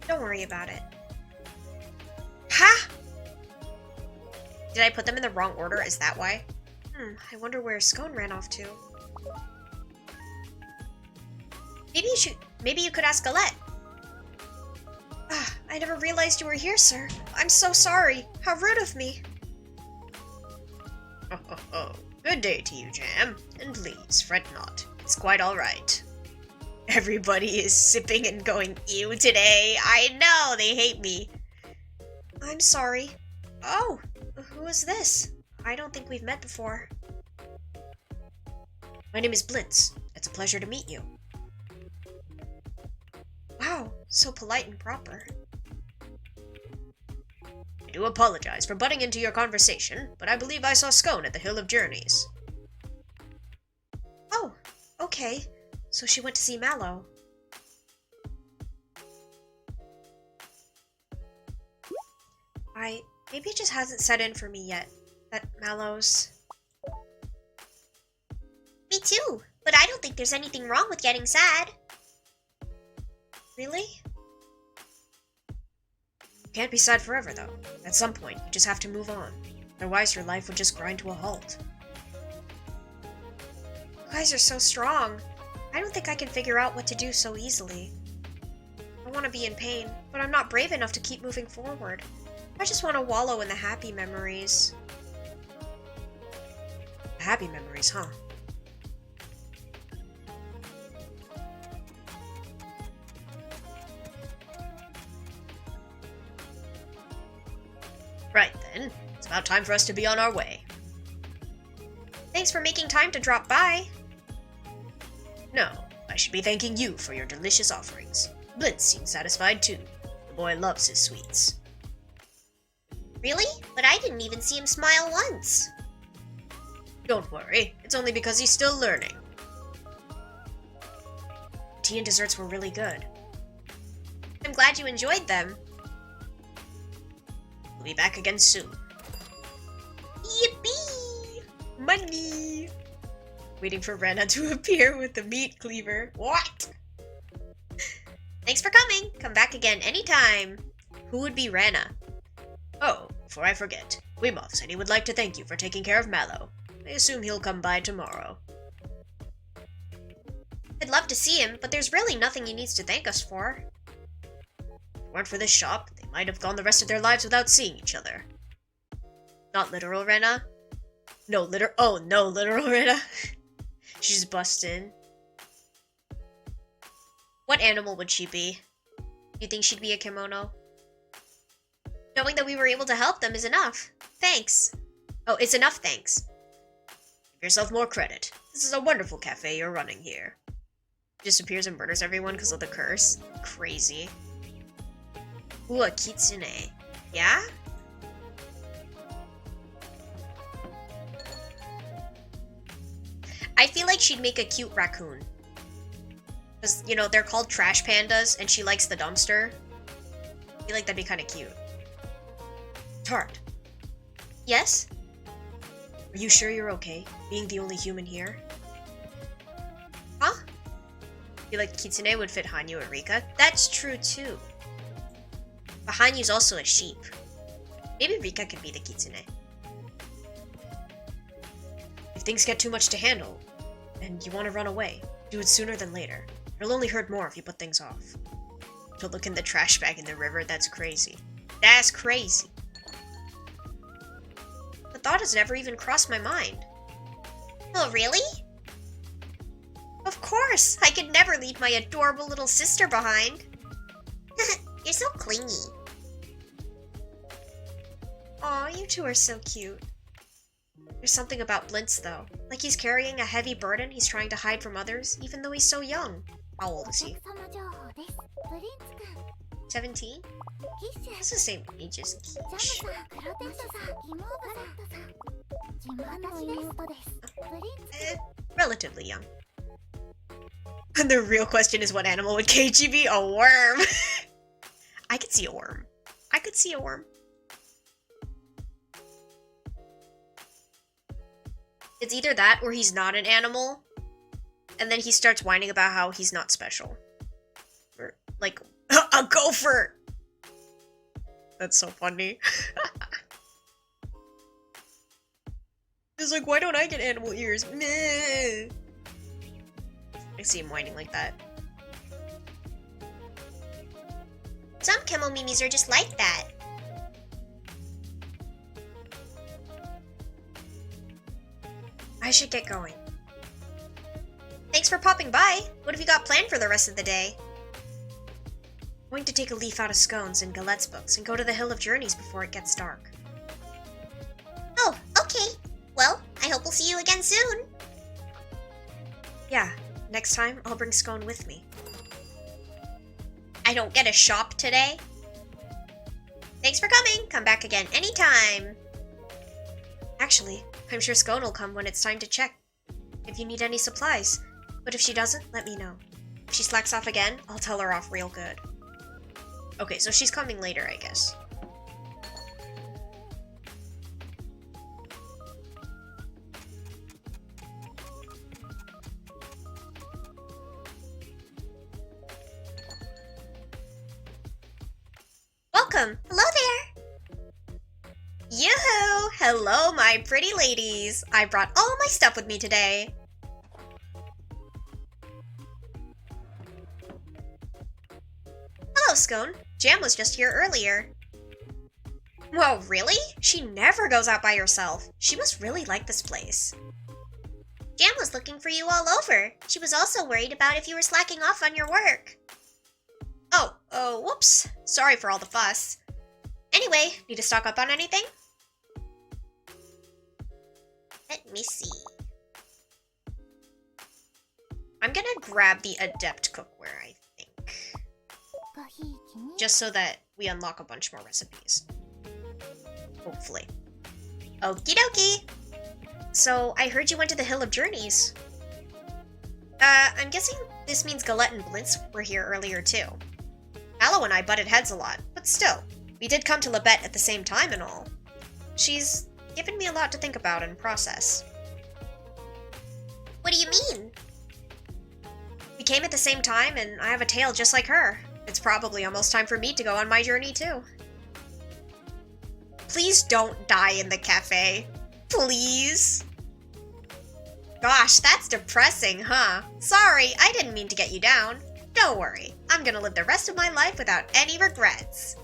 Don't worry about it. Huh? Did I put them in the wrong order? Is that why? I wonder where Scone ran off to. Maybe you could ask Galette. I never realized you were here, sir. I'm so sorry. How rude of me. Oh. Good day to you, Jam. And please, fret not. It's quite alright. Everybody is sipping and going ew today. I know, they hate me. I'm sorry. Oh, who is this? I don't think we've met before. My name is Blitz. It's a pleasure to meet you. Wow, so polite and proper. I do apologize for butting into your conversation, but I believe I saw Scone at the Hill of Journeys. Oh, okay. So she went to see Mallow. Maybe it just hasn't set in for me yet, that Mallow's... Me too, but I don't think there's anything wrong with getting sad. Really? You can't be sad forever, though. At some point, you just have to move on. Otherwise, your life would just grind to a halt. You guys are so strong. I don't think I can figure out what to do so easily. I want to be in pain, but I'm not brave enough to keep moving forward. I just want to wallow in the happy memories. The happy memories, huh? Right then, it's about time for us to be on our way. Thanks for making time to drop by. No, I should be thanking you for your delicious offerings. Blitz seems satisfied too. The boy loves his sweets. Really? But I didn't even see him smile once. Don't worry, it's only because he's still learning. Tea and desserts were really good. I'm glad you enjoyed them. We'll be back again soon. Yippee! Money! Waiting for Rena to appear with the meat cleaver. What? Thanks for coming. Come back again anytime. Who would be Rena? Oh, before I forget, Wimov said he would like to thank you for taking care of Mallow. I assume he'll come by tomorrow. I'd love to see him, but there's really nothing he needs to thank us for. If it weren't for this shop, they might have gone the rest of their lives without seeing each other. Not literal, Rena? No, literal Rena. She just busts in. What animal would she be? Do you think she'd be a Kemono? Knowing that we were able to help them is enough. Thanks. Oh, it's enough thanks. Give yourself more credit. This is a wonderful cafe you're running here. Disappears and murders everyone because of the curse. Crazy. Ooh, a kitsune. Yeah? I feel like she'd make a cute raccoon. Because, you know, they're called trash pandas, and she likes the dumpster. I feel like that'd be kind of cute. Tart. Yes? Are you sure you're okay, being the only human here? Huh? I feel like Kitsune would fit Hanyu and Rika. That's true, too. But Hanyu's also a sheep. Maybe Rika could be the Kitsune. If things get too much to handle, and you want to run away, do it sooner than later. It'll only hurt more if you put things off. To look in the trash bag in the river, that's crazy. That's crazy. The thought has never even crossed my mind. Oh, really? Of course! I could never leave my adorable little sister behind. You're so clingy. Aw, you two are so cute. There's something about Blintz, though. Like he's carrying a heavy burden he's trying to hide from others, even though he's so young. How old is he? 17? He's the same age as Keech. Relatively young. And the real question is, what animal would Keiichi be? A worm! I could see a worm. I could see a worm. It's either that or he's not an animal, and then he starts whining about how he's not special. Or, like, a gopher! That's so funny. He's like, why don't I get animal ears? Meh. I see him whining like that. Some Kemomimis are just like that. I should get going. Thanks for popping by. What have you got planned for the rest of the day? I'm going to take a leaf out of Scone's and Galette's books and go to the Hill of Journeys before it gets dark. Oh, okay. Well, I hope we'll see you again soon. Yeah, next time I'll bring Scone with me. I don't get a shop today? Thanks for coming. Come back again anytime. Actually, I'm sure Scone will come when it's time to check. If you need any supplies. But if she doesn't, let me know. If she slacks off again, I'll tell her off real good. Okay, so she's coming later, I guess. Welcome! Hello there! Yoo-hoo! Hello, my pretty ladies! I brought all my stuff with me today. Hello, Scone. Jam was just here earlier. Whoa, really? She never goes out by herself. She must really like this place. Jam was looking for you all over. She was also worried about if you were slacking off on your work. Oh, whoops. Sorry for all the fuss. Anyway, need to stock up on anything? Let me see. I'm gonna grab the Adept cookware, I think. Just so that we unlock a bunch more recipes. Hopefully. Okie dokie! So, I heard you went to the Hill of Journeys. I'm guessing this means Galette and Blintz were here earlier too. Mallow and I butted heads a lot, but still, we did come to Labette at the same time and all. She's given me a lot to think about and process. What do you mean? We came at the same time, and I have a tale just like her. It's probably almost time for me to go on my journey too. Please don't die in the cafe. Please. Gosh, that's depressing, huh? Sorry, I didn't mean to get you down. Don't worry, I'm gonna live the rest of my life without any regrets.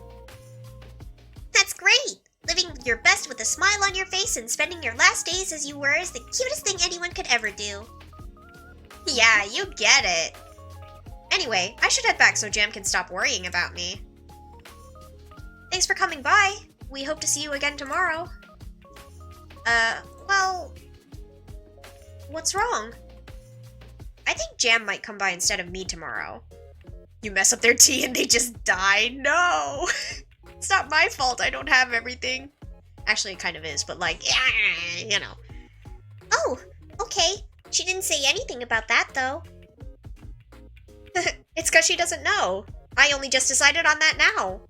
That's great! Living your best with a smile on your face and spending your last days as you were is the cutest thing anyone could ever do. Yeah, you get it. Anyway, I should head back so Jam can stop worrying about me. Thanks for coming by. We hope to see you again tomorrow. Well... What's wrong? I think Jam might come by instead of me tomorrow. You mess up their tea and they just die? No! It's not my fault I don't have everything. Actually, it kind of is, but like, you know. Oh, okay. She didn't say anything about that, though. It's because she doesn't know. I only just decided on that now.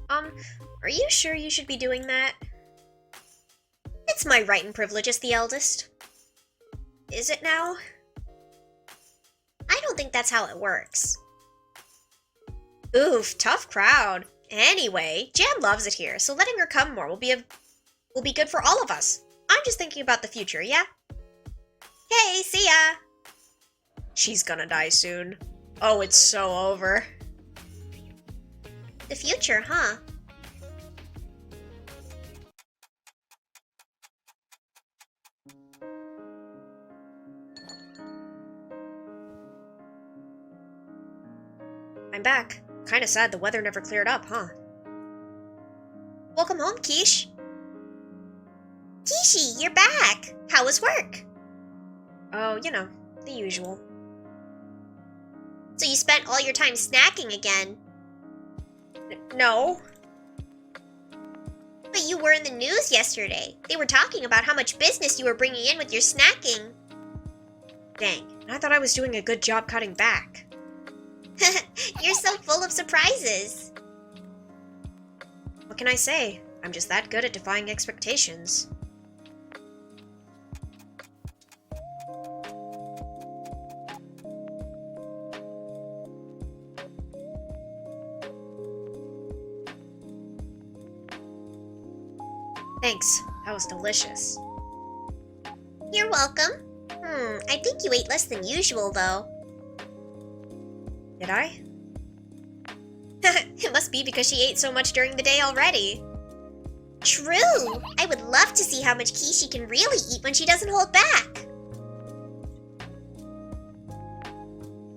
Are you sure you should be doing that? It's my right and privilege as the eldest. Is it now? I don't think that's how it works. Oof, tough crowd. Anyway, Jam loves it here, so letting her come more will be good for all of us. I'm just thinking about the future, yeah? Okay, see ya! She's gonna die soon. Oh, it's so over. The future, huh? I'm back. Kinda sad the weather never cleared up, huh? Welcome home, Quiche. Kishi, you're back! How was work? Oh, you know, the usual. So you spent all your time snacking again. No. But you were in the news yesterday. They were talking about how much business you were bringing in with your snacking. Dang, I thought I was doing a good job cutting back. You're so full of surprises. What can I say? I'm just that good at defying expectations. Thanks, that was delicious. You're welcome. I think you ate less than usual, though. Did I? It must be because she ate so much during the day already. True! I would love to see how much Kishi can really eat when she doesn't hold back.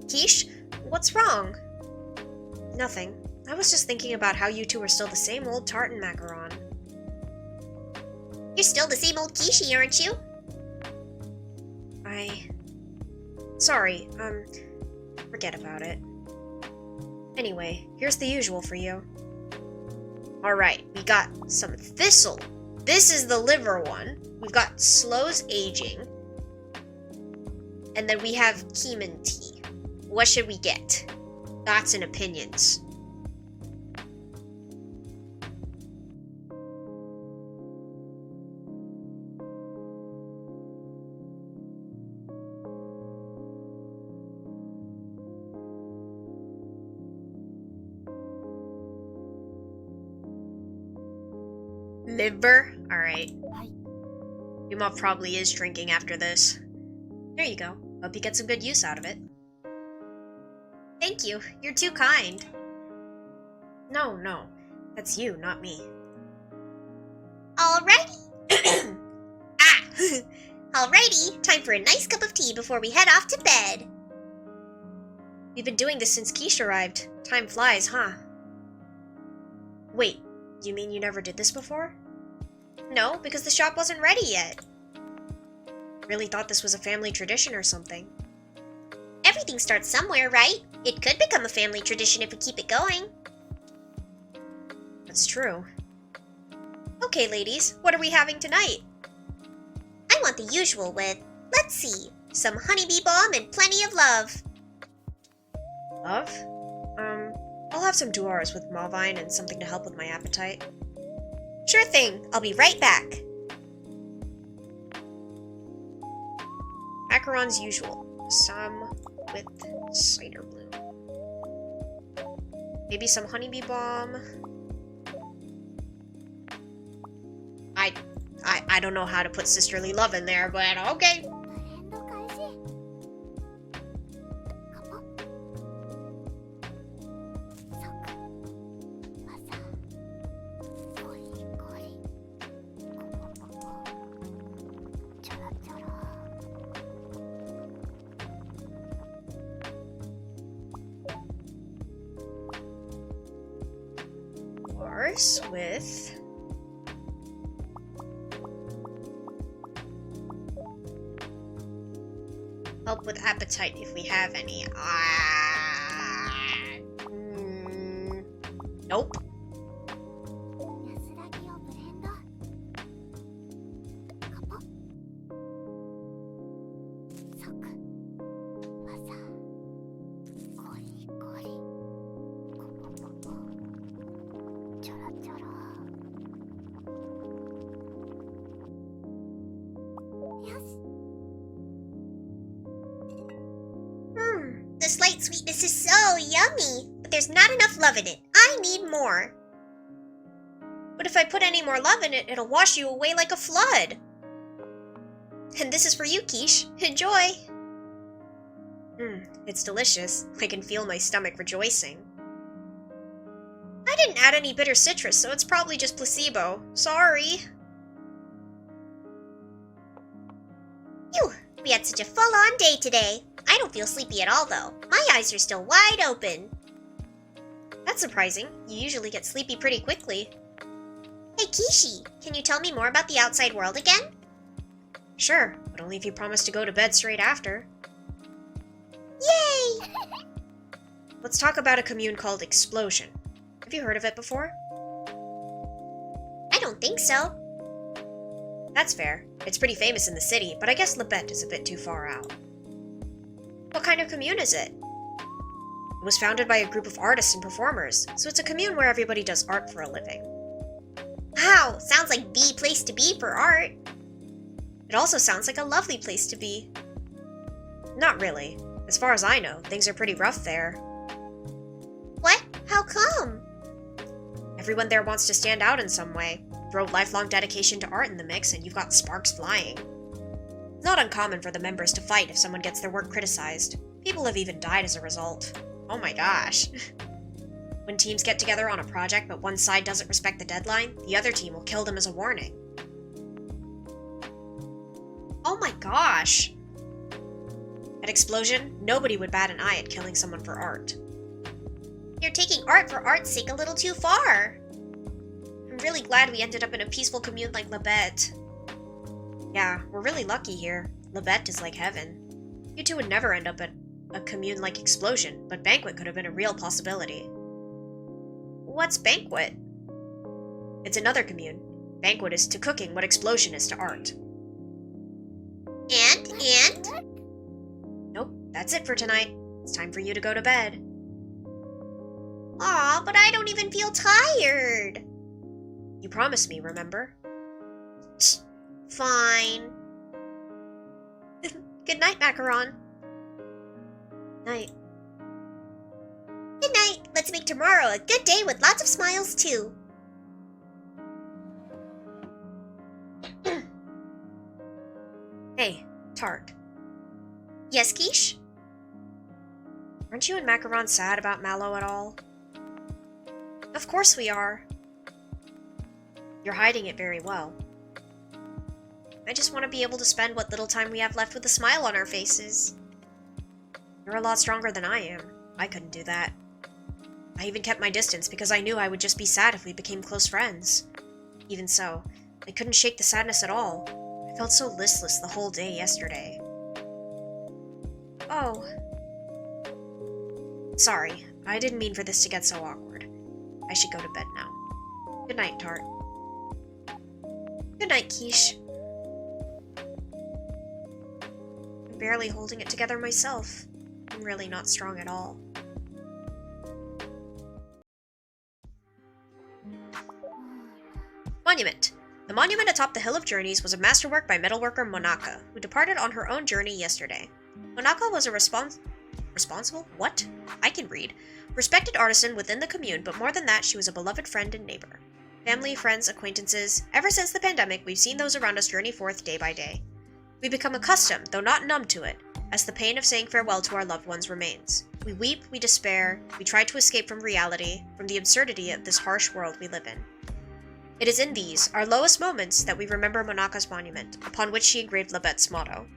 Quiche, what's wrong? Nothing. I was just thinking about how you two are still the same old tartan macaron. You're still the same old Kishi, aren't you? Sorry, forget about it. Anyway, here's the usual for you. Alright, we got some thistle. This is the liver one. We've got Slow's aging. And then we have Kemono tea. What should we get? Thoughts and opinions. Liver? Alright. Yuma probably is drinking after this. There you go. Hope you get some good use out of it. Thank you. You're too kind. No. That's you, not me. Alrighty. Alrighty, time for a nice cup of tea before we head off to bed. We've been doing this since Quiche arrived. Time flies, huh? Wait, you mean you never did this before? No, because the shop wasn't ready yet. Really thought this was a family tradition or something. Everything starts somewhere, right? It could become a family tradition if we keep it going. That's true. Okay, ladies, what are we having tonight? I want the usual with, let's see, some honeybee balm and plenty of love. Love? I'll have some duars with malvine and something to help with my appetite. Sure thing, I'll be right back. Macarons usual. Some with cider bloom. Maybe some honeybee balm. I don't know how to put sisterly love in there, but okay. bars with... help with appetite if we have any. Nope. The slight sweetness is so yummy, but there's not enough love in it. I need more. But if I put any more love in it, it'll wash you away like a flood. And this is for you, Quiche. Enjoy! It's delicious. I can feel my stomach rejoicing. I didn't add any bitter citrus, so it's probably just placebo. Sorry. Phew, we had such a full-on day today. I don't feel sleepy at all, though. My eyes are still wide open. That's surprising. You usually get sleepy pretty quickly. Hey, Kishi, can you tell me more about the outside world again? Sure, but only if you promise to go to bed straight after. Yay! Let's talk about a commune called Explosion. Have you heard of it before? I don't think so. That's fair. It's pretty famous in the city, but I guess Lebet is a bit too far out. What kind of commune is it? It was founded by a group of artists and performers, so it's a commune where everybody does art for a living. Wow, sounds like the place to be for art. It also sounds like a lovely place to be. Not really. As far as I know, things are pretty rough there. What? How come? Everyone there wants to stand out in some way. Throw lifelong dedication to art in the mix and you've got sparks flying. It's not uncommon for the members to fight if someone gets their work criticized. People have even died as a result. Oh my gosh. When teams get together on a project but one side doesn't respect the deadline, the other team will kill them as a warning. Oh my gosh! At Explosion, nobody would bat an eye at killing someone for art. You're taking art for art's sake a little too far. I'm really glad we ended up in a peaceful commune like Lebet. Yeah, we're really lucky here. Lebet is like heaven. You two would never end up at a commune like Explosion, but Banquet could have been a real possibility. What's Banquet? It's another commune. Banquet is to cooking what Explosion is to art. And? Nope, that's it for tonight. It's time for you to go to bed. Aw, but I don't even feel tired. You promised me, remember? Fine. Good night, Macaron. Night. Good night. Let's make tomorrow a good day with lots of smiles, too. Hey, Tart. Yes, Quiche? Aren't you and Macaron sad about Mallow at all? Of course we are. You're hiding it very well. I just want to be able to spend what little time we have left with a smile on our faces. You're a lot stronger than I am. I couldn't do that. I even kept my distance because I knew I would just be sad if we became close friends. Even so, I couldn't shake the sadness at all. I felt so listless the whole day yesterday. Oh. Sorry, I didn't mean for this to get so awkward. I should go to bed now. Good night, Tart. Good night, Quiche. I'm barely holding it together myself. I'm really not strong at all. Monument. The monument atop the Hill of Journeys was a masterwork by metalworker Monaka, who departed on her own journey yesterday. Monaka was a responsible? What? I can read. Respected artisan within the commune, but more than that, she was a beloved friend and neighbor. Family, friends, acquaintances. Ever since the pandemic, we've seen those around us journey forth day by day. We become accustomed, though not numb to it, as the pain of saying farewell to our loved ones remains. We weep, we despair, we try to escape from reality, from the absurdity of this harsh world we live in. It is in these, our lowest moments, that we remember Monaka's monument, upon which she engraved Lebet's motto.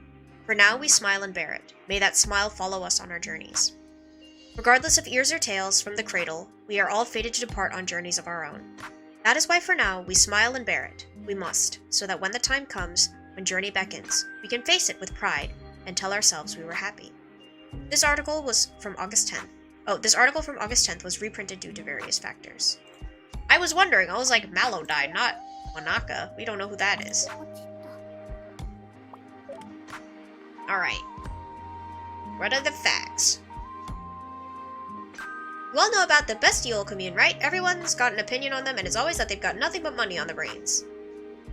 For now we smile and bear it. May that smile follow us on our journeys. Regardless of ears or tails from the cradle, we are all fated to depart on journeys of our own. That is why for now, we smile and bear it. We must, so that when the time comes, when journey beckons, we can face it with pride and tell ourselves we were happy. This article from August 10th was reprinted due to various factors. I was wondering, I was like, Mallow died, not Wanaka. We don't know who that is. Alright. What are the facts? You all know about the bestiole commune, right? Everyone's got an opinion on them, and it's always that they've got nothing but money on the brains.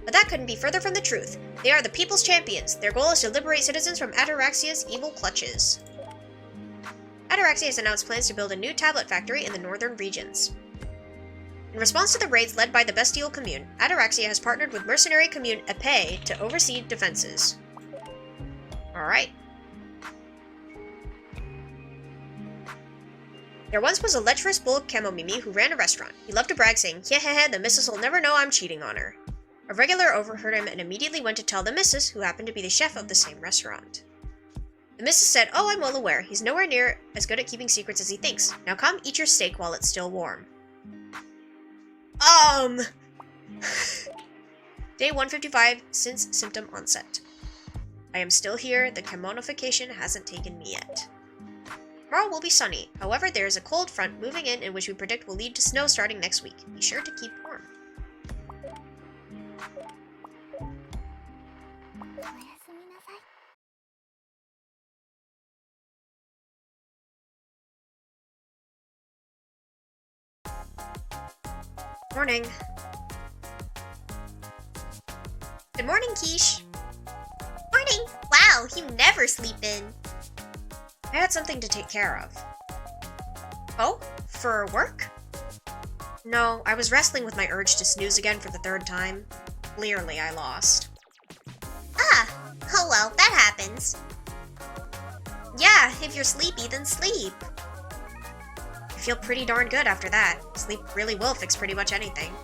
But that couldn't be further from the truth. They are the people's champions. Their goal is to liberate citizens from Ataraxia's evil clutches. Ataraxia has announced plans to build a new tablet factory in the northern regions. In response to the raids led by the bestiole commune, Ataraxia has partnered with mercenary commune Epee to oversee defenses. Alright. There once was a lecherous bull Kemo who ran a restaurant. He loved to brag, saying, "Hehehe, the missus will never know I'm cheating on her." A regular overheard him and immediately went to tell the missus, who happened to be the chef of the same restaurant. The missus said, "Oh, I'm well aware. He's nowhere near as good at keeping secrets as he thinks. Now come, eat your steak while it's still warm." Day 155 since symptom onset. I am still here. The kemonofication hasn't taken me yet. Tomorrow will be sunny. However, there is a cold front moving in which we predict will lead to snow starting next week. Be sure to keep warm. Morning. Good morning, Quiche. Morning! Wow, you never sleep in. I had something to take care of. Oh? For work? No, I was wrestling with my urge to snooze again for the third time. Clearly, I lost. Ah, oh well, that happens. Yeah, if you're sleepy, then sleep. I feel pretty darn good after that. Sleep really will fix pretty much anything.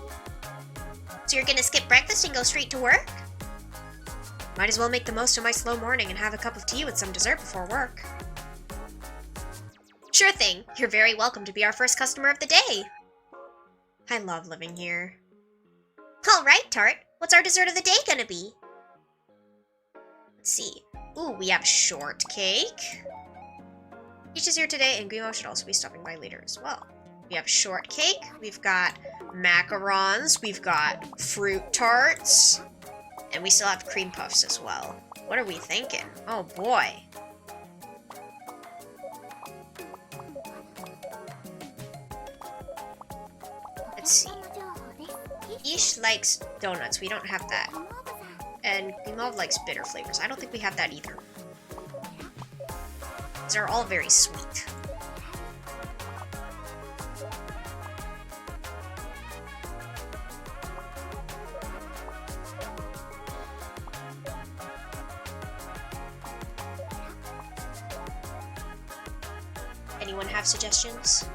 So you're gonna skip breakfast and go straight to work? Might as well make the most of my slow morning and have a cup of tea with some dessert before work. Sure thing. You're very welcome to be our first customer of the day. I love living here. Alright, Tart. What's our dessert of the day gonna be? Let's see. Ooh, we have shortcake. Peach is here today, and Guimo should also be stopping by later as well. We have shortcake, we've got macarons, we've got fruit tarts, and we still have cream puffs as well. What are we thinking? Oh boy. Let's see. Ish likes donuts. We don't have that. And Guimov likes bitter flavors. I don't think we have that either. These are all very sweet. Anyone have suggestions?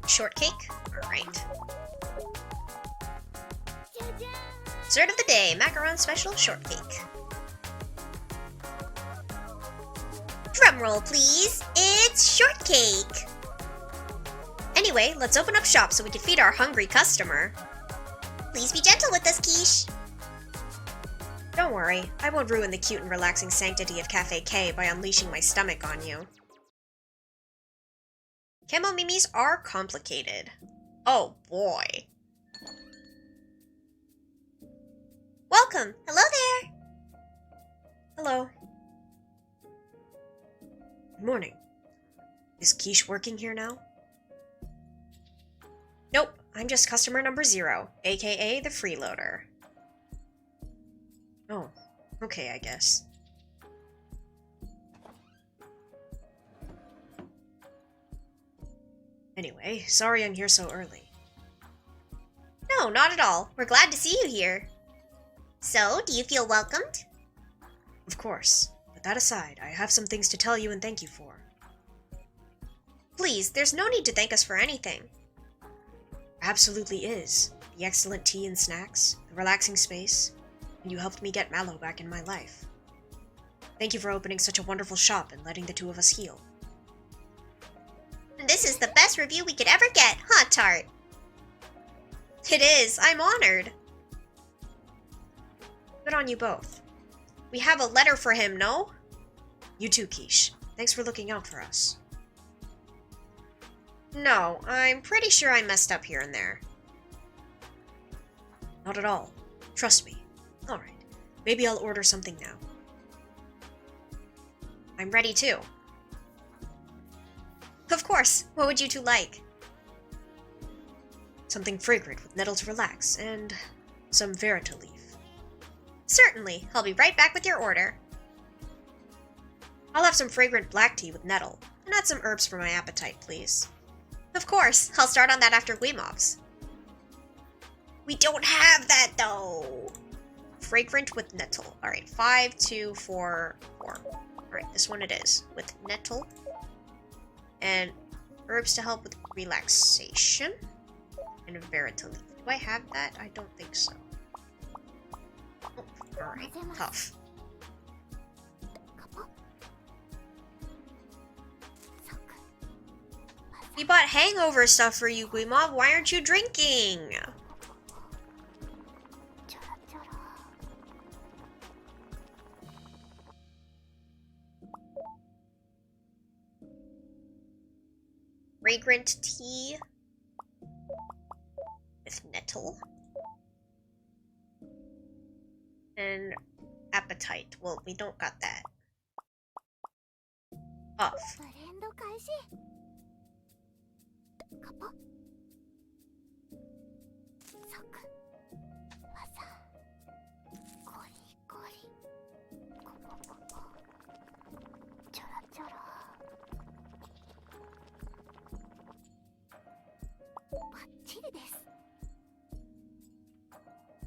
Shortcake? Alright. Dessert of the day, macaron special shortcake. Drumroll, please. It's shortcake. Anyway, let's open up shop so we can feed our hungry customer. Please be gentle with us, Quiche. Don't worry, I won't ruin the cute and relaxing sanctity of Cafe K by unleashing my stomach on you. Kemo mimis are complicated. Oh boy. Welcome. Hello there. Hello. Good morning. Is Quiche working here now? Nope, I'm just customer number 0, aka the freeloader. Oh, okay, I guess. Anyway, sorry I'm here so early. No, not at all. We're glad to see you here. So, do you feel welcomed? Of course, but that aside, I have some things to tell you and thank you for. Please, there's no need to thank us for anything. Absolutely is. The excellent tea and snacks, the relaxing space, and you helped me get Mallow back in my life. Thank you for opening such a wonderful shop and letting the two of us heal. This is the best review we could ever get, huh, Tart? It is. I'm honored. Good on you both. We have a letter for him, no? You too, Quiche. Thanks for looking out for us. No, I'm pretty sure I messed up here and there. Not at all. Trust me. Alright. Maybe I'll order something now. I'm ready too. Of course. What would you two like? Something fragrant with nettle to relax, and some verita leaf. Certainly. I'll be right back with your order. I'll have some fragrant black tea with nettle, and add some herbs for my appetite, please. Of course. I'll start on that after Guimov's. We don't have that, though. Fragrant with nettle. Alright, 5, 2, 4, 4. Alright, this one it is. With nettle. And herbs to help with relaxation. And a verita leaf. Do I have that? I don't think so. Oh, alright, tough. We bought hangover stuff for you, Guimov. Why aren't you drinking? Fragrant tea with nettle and appetite. Well, we don't got that. Off.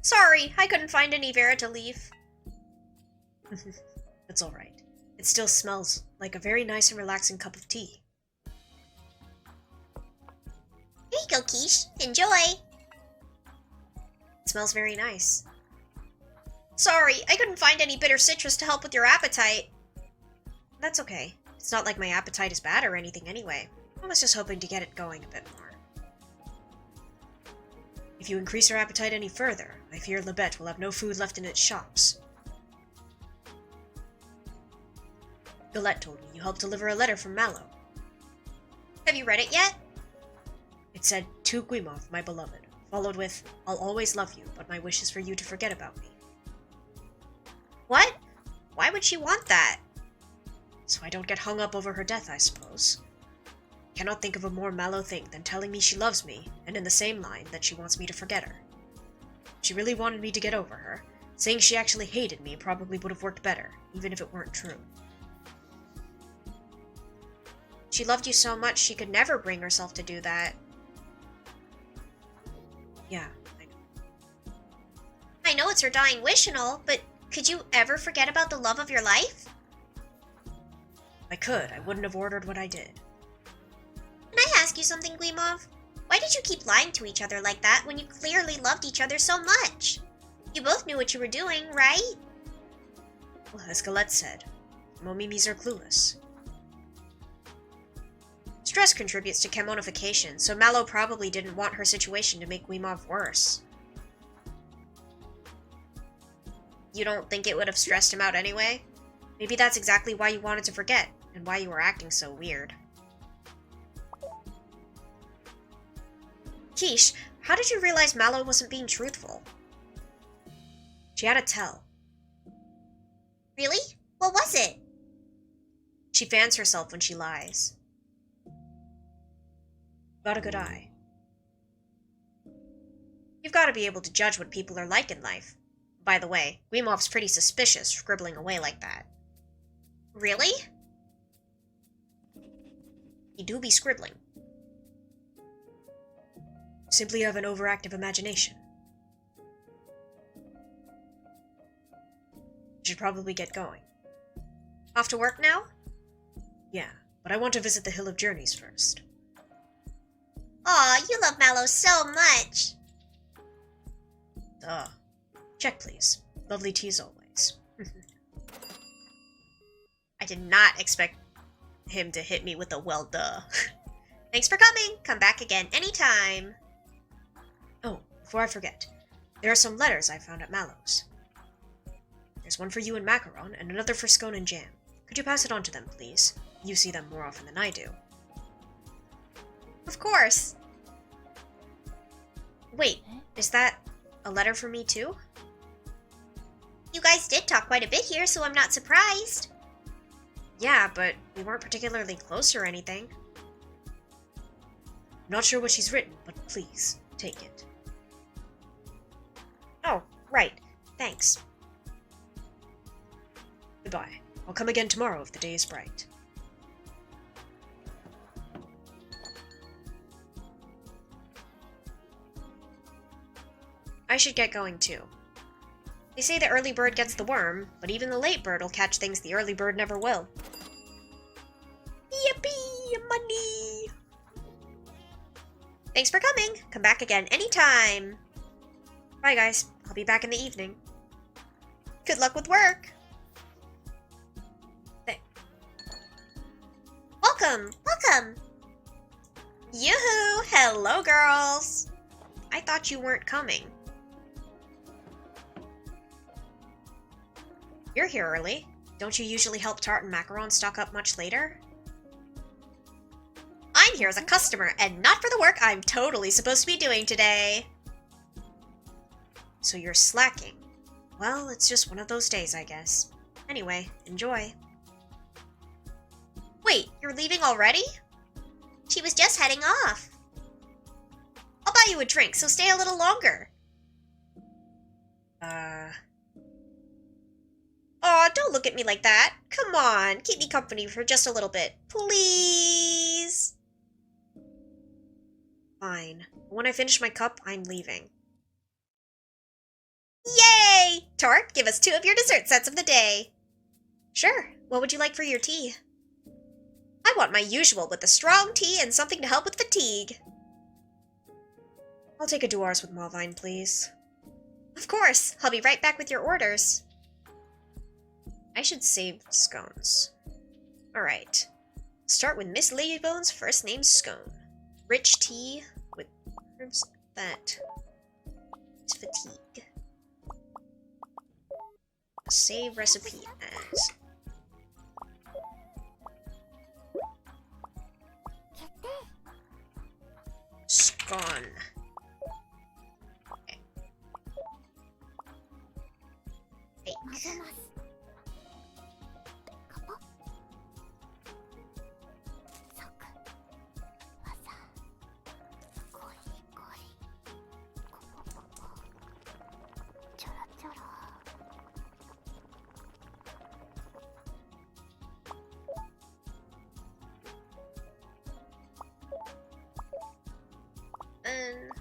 Sorry, I couldn't find any verita leaf. That's alright. It still smells like a very nice and relaxing cup of tea. Here you go, Quiche. Enjoy. It smells very nice. Sorry, I couldn't find any bitter citrus to help with your appetite. That's okay. It's not like my appetite is bad or anything anyway. I was just hoping to get it going a bit more. If you increase your appetite any further, I fear Lebet will have no food left in its shops. Galette told me you helped deliver a letter from Mallow. Have you read it yet? It said, "To Guimov, my beloved," followed with, "I'll always love you, but my wish is for you to forget about me." What? Why would she want that? So I don't get hung up over her death, I suppose. Cannot think of a more Mallow thing than telling me she loves me, and in the same line that she wants me to forget her. If she really wanted me to get over her, saying she actually hated me probably would have worked better, even if it weren't true. She loved you so much she could never bring herself to do that. Yeah, I know. I know it's her dying wish and all, but could you ever forget about the love of your life? If I could, I wouldn't have ordered what I did. Can I ask you something, Guimov? Why did you keep lying to each other like that when you clearly loved each other so much? You both knew what you were doing, right? Well, as Galette said, Momimis are clueless. Stress contributes to chemonification, so Mallow probably didn't want her situation to make Guimov worse. You don't think it would have stressed him out anyway? Maybe that's exactly why you wanted to forget, and why you were acting so weird. Quiche, how did you realize Mallow wasn't being truthful? She had a tell. Really? What was it? She fans herself when she lies. Got a good eye. You've got to be able to judge what people are like in life. By the way, Guimov's pretty suspicious, scribbling away like that. Really? He do be scribbling. Simply have an overactive imagination. Should probably get going. Off to work now? Yeah, but I want to visit the Hill of Journeys first. Aw, you love Mallow so much. Duh. Check, please. Lovely tea as always. I did not expect him to hit me with a well duh. Thanks for coming. Come back again anytime. Oh, before I forget, there are some letters I found at Mallow's. There's one for you and Macaron, and another for Scone and Jam. Could you pass it on to them, please? You see them more often than I do. Of course. Wait, is that a letter for me too? You guys did talk quite a bit here, so I'm not surprised. Yeah, but we weren't particularly close or anything. I'm not sure what she's written, but please, take it. Oh, right. Thanks. Goodbye. I'll come again tomorrow if the day is bright. I should get going too. They say the early bird gets the worm, but even the late bird will catch things the early bird never will. Yippee! Money! Thanks for coming. Come back again anytime. Bye guys. I'll be back in the evening. Good luck with work. Welcome! Welcome! Yoo-hoo! Hello, girls! I thought you weren't coming. You're here early. Don't you usually help Tart and Macaron stock up much later? I'm here as a customer, and not for the work I'm totally supposed to be doing today. So you're slacking. Well, it's just one of those days, I guess. Anyway, enjoy. Wait, you're leaving already? She was just heading off. I'll buy you a drink, so stay a little longer. Aw, don't look at me like that. Come on, keep me company for just a little bit. Please? Fine. When I finish my cup, I'm leaving. Yay! Tart, give us 2 of your dessert sets of the day. Sure. What would you like for your tea? I want my usual with a strong tea and something to help with fatigue. I'll take a Dewars with Malvine, please. Of course. I'll be right back with your orders. I should save scones. Alright. Start with Miss Ladybone's first name Scone. Rich tea with herbs that is fatigue. Save recipe as Scone. Okay. Bake. And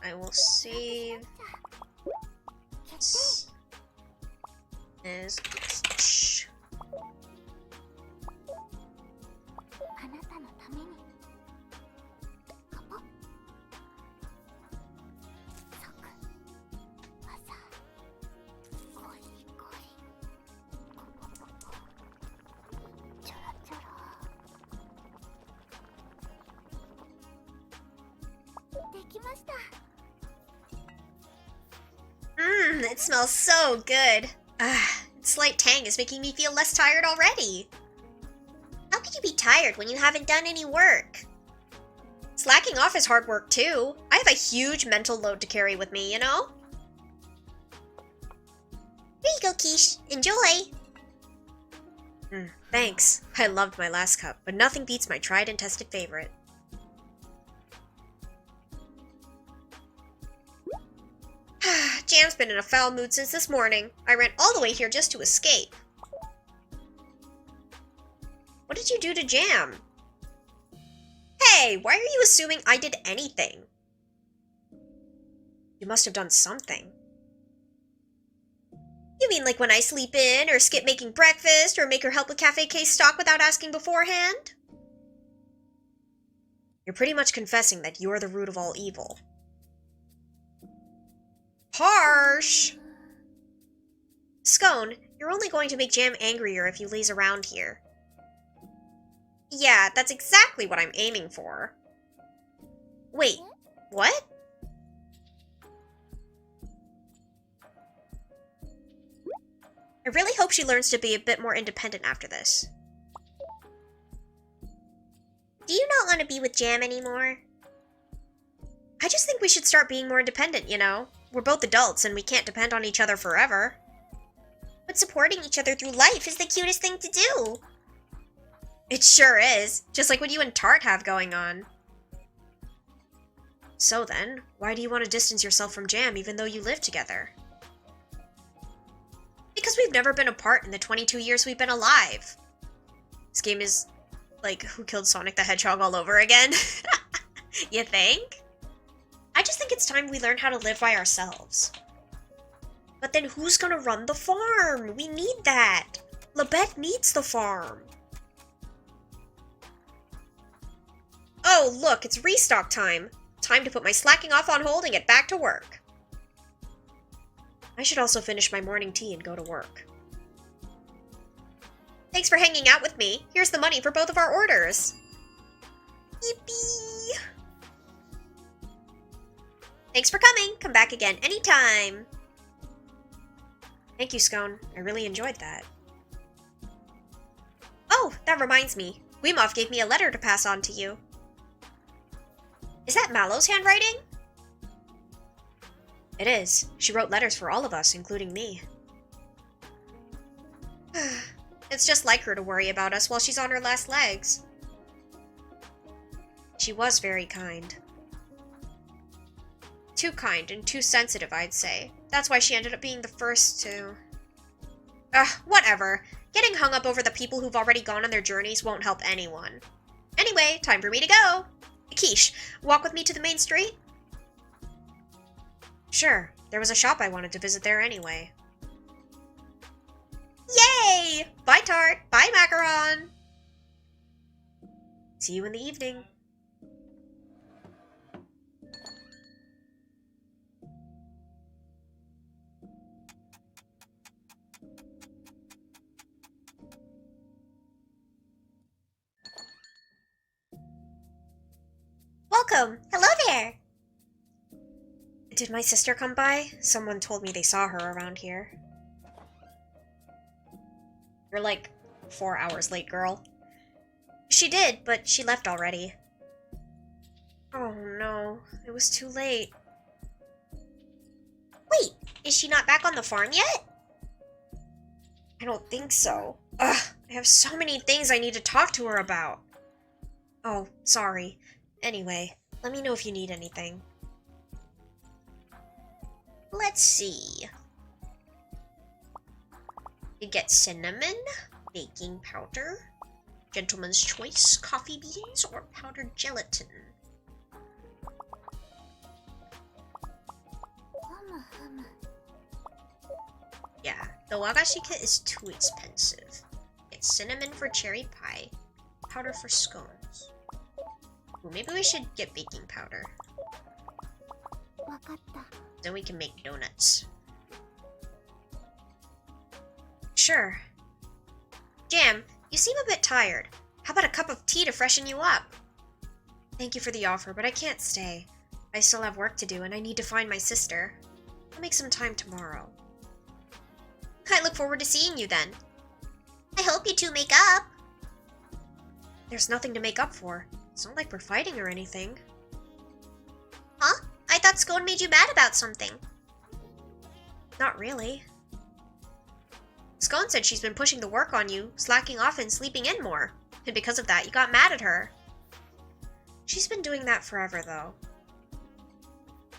I will save this as such. It smells so good. Its slight tang is making me feel less tired already. How could you be tired when you haven't done any work? Slacking off is hard work too. I have a huge mental load to carry with me, you know? Here you go, Quiche. Enjoy! Thanks. I loved my last cup, but nothing beats my tried and tested favorite. Jam's been in a foul mood since this morning. I ran all the way here just to escape. What did you do to Jam? Hey, why are you assuming I did anything? You must have done something. You mean like when I sleep in, or skip making breakfast, or make her help with cafe case stock without asking beforehand? You're pretty much confessing that you're the root of all evil. Harsh! Scone, you're only going to make Jam angrier if you laze around here. Yeah, that's exactly what I'm aiming for. Wait, what? I really hope she learns to be a bit more independent after this. Do you not want to be with Jam anymore? I just think we should start being more independent, you know? We're both adults and we can't depend on each other forever. But supporting each other through life is the cutest thing to do. It sure is, just like what you and Tart have going on. So then, why do you want to distance yourself from Jam even though you live together? Because we've never been apart in the 22 years we've been alive. This game is like Who Killed Sonic the Hedgehog all over again. You think? I just think it's time we learn how to live by ourselves. But then who's gonna run the farm? We need that. Labette needs the farm. Oh, look, it's restock time. Time to put my slacking off on hold and get back to work. I should also finish my morning tea and go to work. Thanks for hanging out with me. Here's the money for both of our orders. Yippee! Thanks for coming. Come back again anytime. Thank you, Scone. I really enjoyed that. Oh, that reminds me. Wimov gave me a letter to pass on to you. Is that Mallow's handwriting? It is. She wrote letters for all of us, including me. It's just like her to worry about us while she's on her last legs. She was very kind. Too kind and too sensitive, I'd say. That's why she ended up being the first to... whatever. Getting hung up over the people who've already gone on their journeys won't help anyone. Anyway, time for me to go. Quiche, walk with me to the main street? Sure. There was a shop I wanted to visit there anyway. Yay! Bye, Tart. Bye, Macaron. See you in the evening. Welcome. Hello there. Did my sister come by? Someone told me they saw her around here. You're like 4 hours late, girl. She did, but she left already. Oh no, it was too late. Wait, is she not back on the farm yet? I don't think so. Ugh, I have so many things I need to talk to her about. Oh, sorry. Anyway, let me know if you need anything. Let's see. You get cinnamon, baking powder, gentleman's choice, coffee beans, or powdered gelatin. Yeah, the wagashi kit is too expensive. Get cinnamon for cherry pie, powder for scones. Ooh, maybe we should get baking powder. Then we can make donuts. Sure. Jam, you seem a bit tired. How about a cup of tea to freshen you up? Thank you for the offer, but I can't stay. I still have work to do and I need to find my sister. I'll make some time tomorrow. I look forward to seeing you then. I hope you two make up. There's nothing to make up for. It's not like we're fighting or anything. Huh? I thought Scone made you mad about something. Not really. Scone said she's been pushing the work on you, slacking off and sleeping in more. And because of that, you got mad at her. She's been doing that forever, though.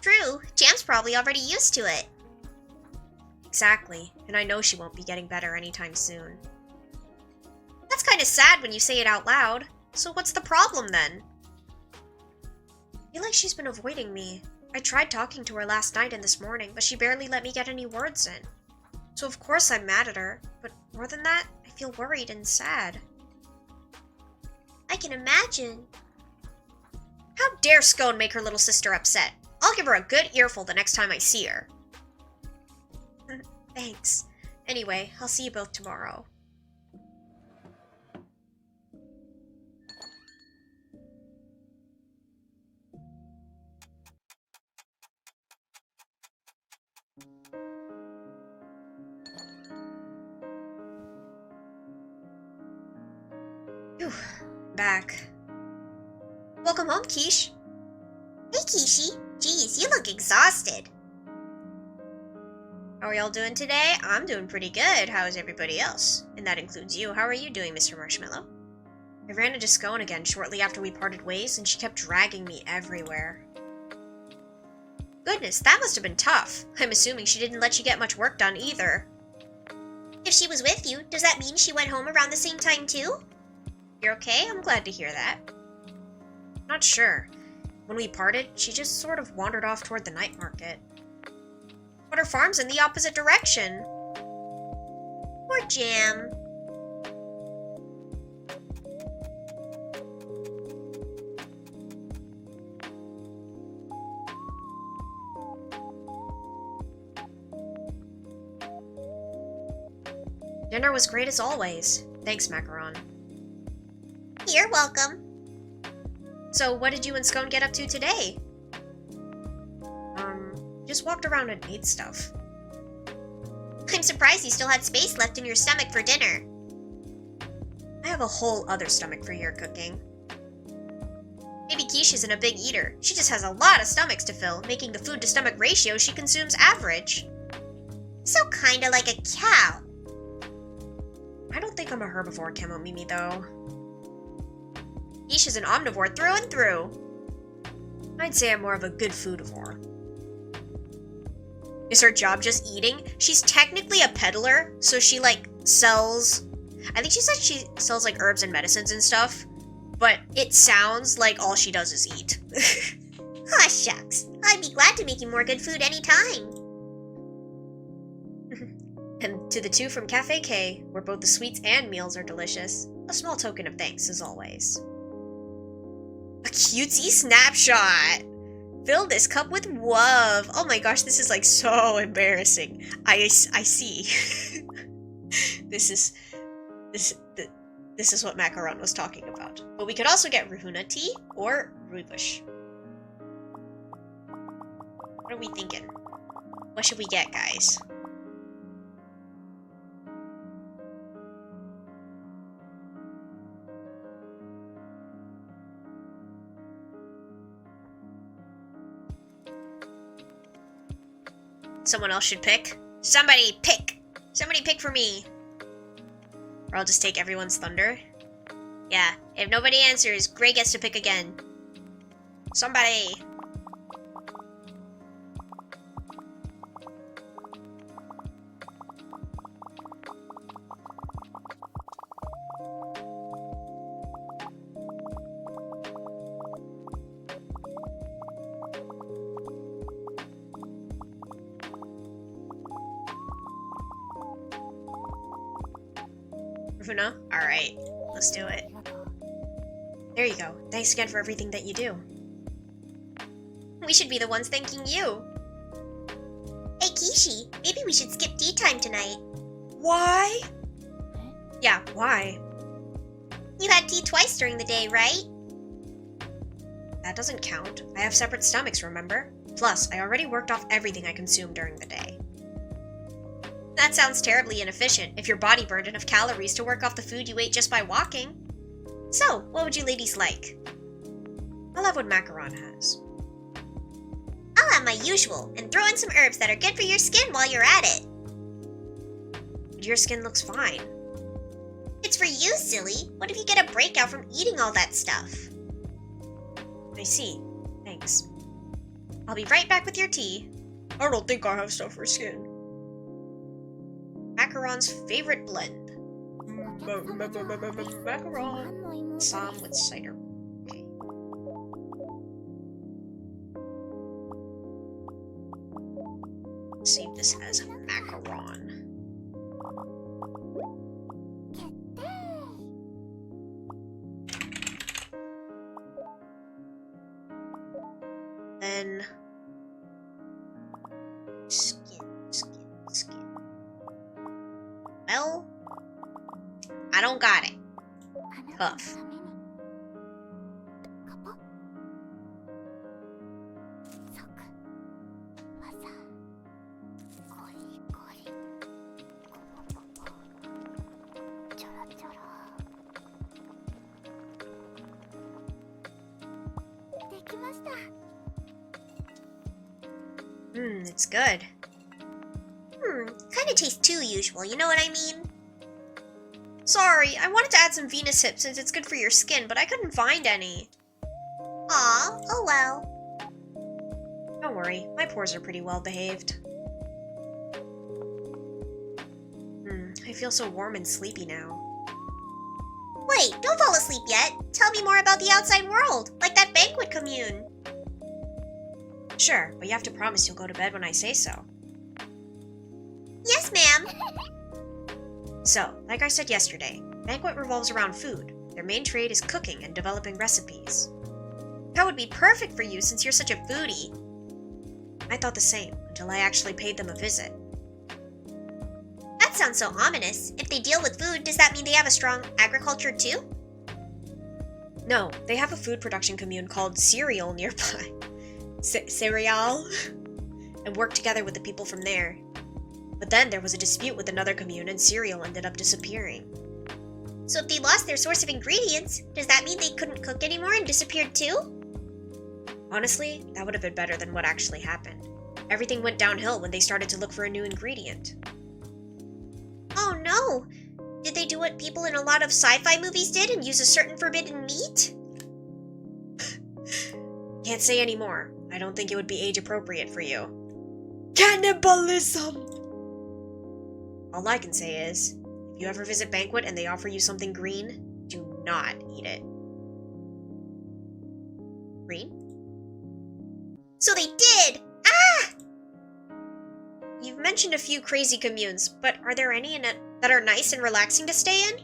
True. Jam's probably already used to it. Exactly. And I know she won't be getting better anytime soon. That's kind of sad when you say it out loud. So what's the problem, then? I feel like she's been avoiding me. I tried talking to her last night and this morning, but she barely let me get any words in. So of course I'm mad at her, but more than that, I feel worried and sad. I can imagine. How dare Scone make her little sister upset? I'll give her a good earful the next time I see her. Thanks. Anyway, I'll see you both tomorrow. Phew, back. Welcome home, Quiche. Hey, Kishi. Geez, you look exhausted. How are y'all doing today? I'm doing pretty good. How is everybody else? And that includes you. How are you doing, Mr. Marshmallow? I ran into Scone again shortly after we parted ways, and she kept dragging me everywhere. Goodness, that must have been tough. I'm assuming she didn't let you get much work done either. If she was with you, does that mean she went home around the same time too? You're okay? I'm glad to hear that. Not sure. When we parted, she just sort of wandered off toward the night market. But her farm's in the opposite direction. Poor Jam. Dinner was great as always. Thanks, Macaron. You're welcome. So, what did you and Scone get up to today? Just walked around and ate stuff. I'm surprised you still had space left in your stomach for dinner. I have a whole other stomach for your cooking. Maybe Quiche isn't a big eater. She just has a lot of stomachs to fill, making the food-to-stomach ratio she consumes average. So kinda like a cow. I don't think I'm a herbivore, Kemo Mimi, though. Quiche is an omnivore through and through. I'd say I'm more of a good foodivore. Is her job just eating? She's technically a peddler, so she, sells... I think she said she sells, herbs and medicines and stuff. But it sounds like all she does is eat. Aw, shucks. I'd be glad to make you more good food anytime. And to the two from Cafe K, where both the sweets and meals are delicious, a small token of thanks as always. A cutesy snapshot! Fill this cup with love. Oh my gosh, this is so embarrassing. I see. This is what Macaron was talking about. But we could also get Ruhuna tea or Rooibos. What are we thinking? What should we get, guys? Someone else should pick. Somebody pick! Somebody pick for me! Or I'll just take everyone's thunder. Yeah, if nobody answers, Gray gets to pick again. Somebody! Rufuna? Alright, let's do it. There you go. Thanks again for everything that you do. We should be the ones thanking you. Hey, Kishi, maybe we should skip tea time tonight. Why? Yeah, why? You had tea twice during the day, right? That doesn't count. I have separate stomachs, remember? Plus, I already worked off everything I consumed during the day. That sounds terribly inefficient if your body burned enough calories to work off the food you ate just by walking. So, what would you ladies like? I'll have what Macaron has. I'll have my usual, and throw in some herbs that are good for your skin while you're at it. But your skin looks fine. It's for you, silly. What if you get a breakout from eating all that stuff? I see. Thanks. I'll be right back with your tea. I don't think I have stuff for skin. Macaron's favorite blend. Macaron. Some with cider. Okay. Save this as Macaron. skin. Skin. Well, I don't got it. Tough. It's good. Kinda tastes too usual, you know what I mean? Sorry, I wanted to add some Venus hips since it's good for your skin, but I couldn't find any. Aw, oh well. Don't worry, my pores are pretty well behaved. I feel so warm and sleepy now. Wait, don't fall asleep yet. Tell me more about the outside world, like that banquet commune. Sure, but you have to promise you'll go to bed when I say so. Yes, ma'am. So, like I said yesterday, Banquet revolves around food. Their main trade is cooking and developing recipes. That would be perfect for you since you're such a foodie. I thought the same, until I actually paid them a visit. That sounds so ominous. If they deal with food, does that mean they have a strong agriculture too? No, they have a food production commune called Cereal nearby. Cereal? And work together with the people from there. But then there was a dispute with another commune and Cereal ended up disappearing. So if they lost their source of ingredients, does that mean they couldn't cook anymore and disappeared too? Honestly, that would have been better than what actually happened. Everything went downhill when they started to look for a new ingredient. Oh no! Did they do what people in a lot of sci-fi movies did and use a certain forbidden meat? Can't say anymore. I don't think it would be age appropriate for you. Cannibalism! All I can say is, if you ever visit Banquet and they offer you something green, do not eat it. Green? So they did! Ah! You've mentioned a few crazy communes, but are there any in it that are nice and relaxing to stay in?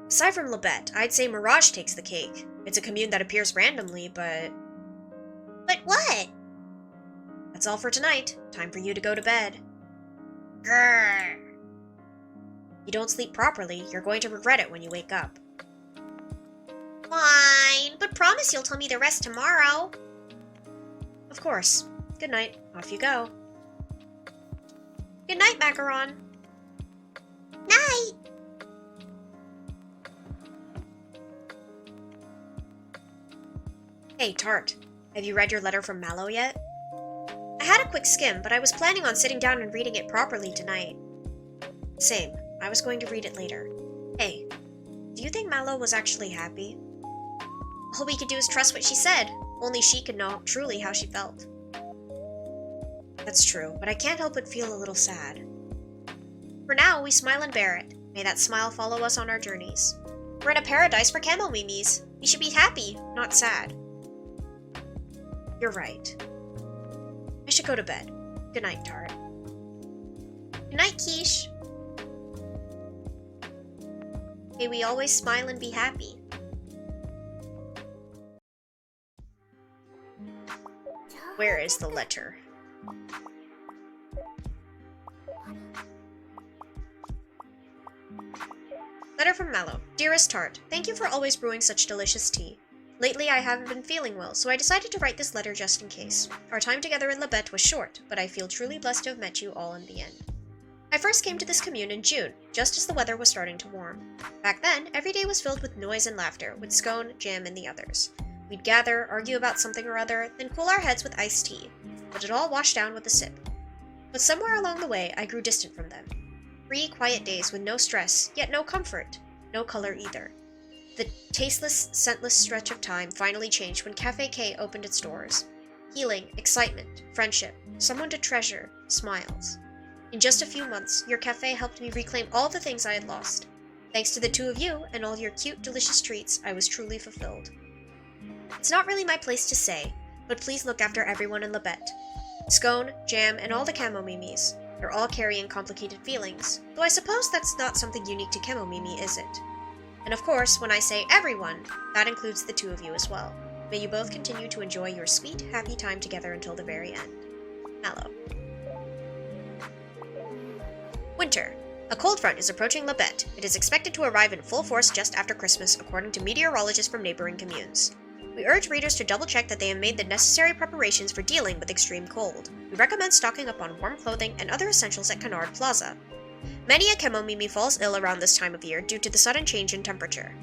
Aside from Labette, I'd say Mirage takes the cake. It's a commune that appears randomly, but... But what? That's all for tonight. Time for you to go to bed. Grrr. You don't sleep properly, you're going to regret it when you wake up. Fine, but promise you'll tell me the rest tomorrow. Of course. Good night. Off you go. Good night, Macaron. Night! Hey, Tart. Have you read your letter from Mallow yet? I had a quick skim, but I was planning on sitting down and reading it properly tonight. Same. I was going to read it later. Hey, do you think Mallow was actually happy? All we could do is trust what she said. Only she could know truly how she felt. That's true, but I can't help but feel a little sad. For now, we smile and bear it. May that smile follow us on our journeys. We're in a paradise for camo mimis. We should be happy, not sad. You're right. I should go to bed. Good night, Tart. Good night, Quiche. May we always smile and be happy. Where is the letter? Letter from Mallow. Dearest Tart, thank you for always brewing such delicious tea. Lately I haven't been feeling well, so I decided to write this letter just in case. Our time together in Labette was short, but I feel truly blessed to have met you all in the end. I first came to this commune in June, just as the weather was starting to warm. Back then, every day was filled with noise and laughter, with Scone, Jam, and the others. We'd gather, argue about something or other, then cool our heads with iced tea, but it all washed down with a sip. But somewhere along the way, I grew distant from them. 3 quiet days with no stress, yet no comfort, no color either. The tasteless, scentless stretch of time finally changed when Cafe K opened its doors. Healing, excitement, friendship, someone to treasure, smiles. In just a few months, your cafe helped me reclaim all the things I had lost. Thanks to the two of you and all your cute, delicious treats, I was truly fulfilled. It's not really my place to say, but please look after everyone in Labette. Scone, Jam, and all the camo mimis. They're all carrying complicated feelings, though I suppose that's not something unique to Camo Mimi, is it? And of course, when I say everyone, that includes the two of you as well. May you both continue to enjoy your sweet, happy time together until the very end. Mallow. Winter. A cold front is approaching Labette. It is expected to arrive in full force just after Christmas, according to meteorologists from neighboring communes. We urge readers to double-check that they have made the necessary preparations for dealing with extreme cold. We recommend stocking up on warm clothing and other essentials at Canard Plaza. Many a Kemo falls ill around this time of year due to the sudden change in temperature.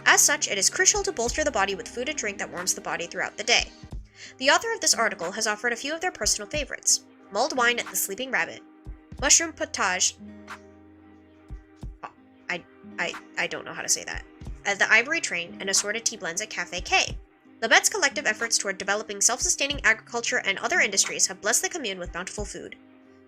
As such, it is crucial to bolster the body with food and drink that warms the body throughout the day. The author of this article has offered a few of their personal favorites: mulled wine at the Sleeping Rabbit, mushroom potage. I don't know how to say that. At the Ivory Train, and assorted tea blends at Cafe K. Labette's collective efforts toward developing self-sustaining agriculture and other industries have blessed the commune with bountiful food.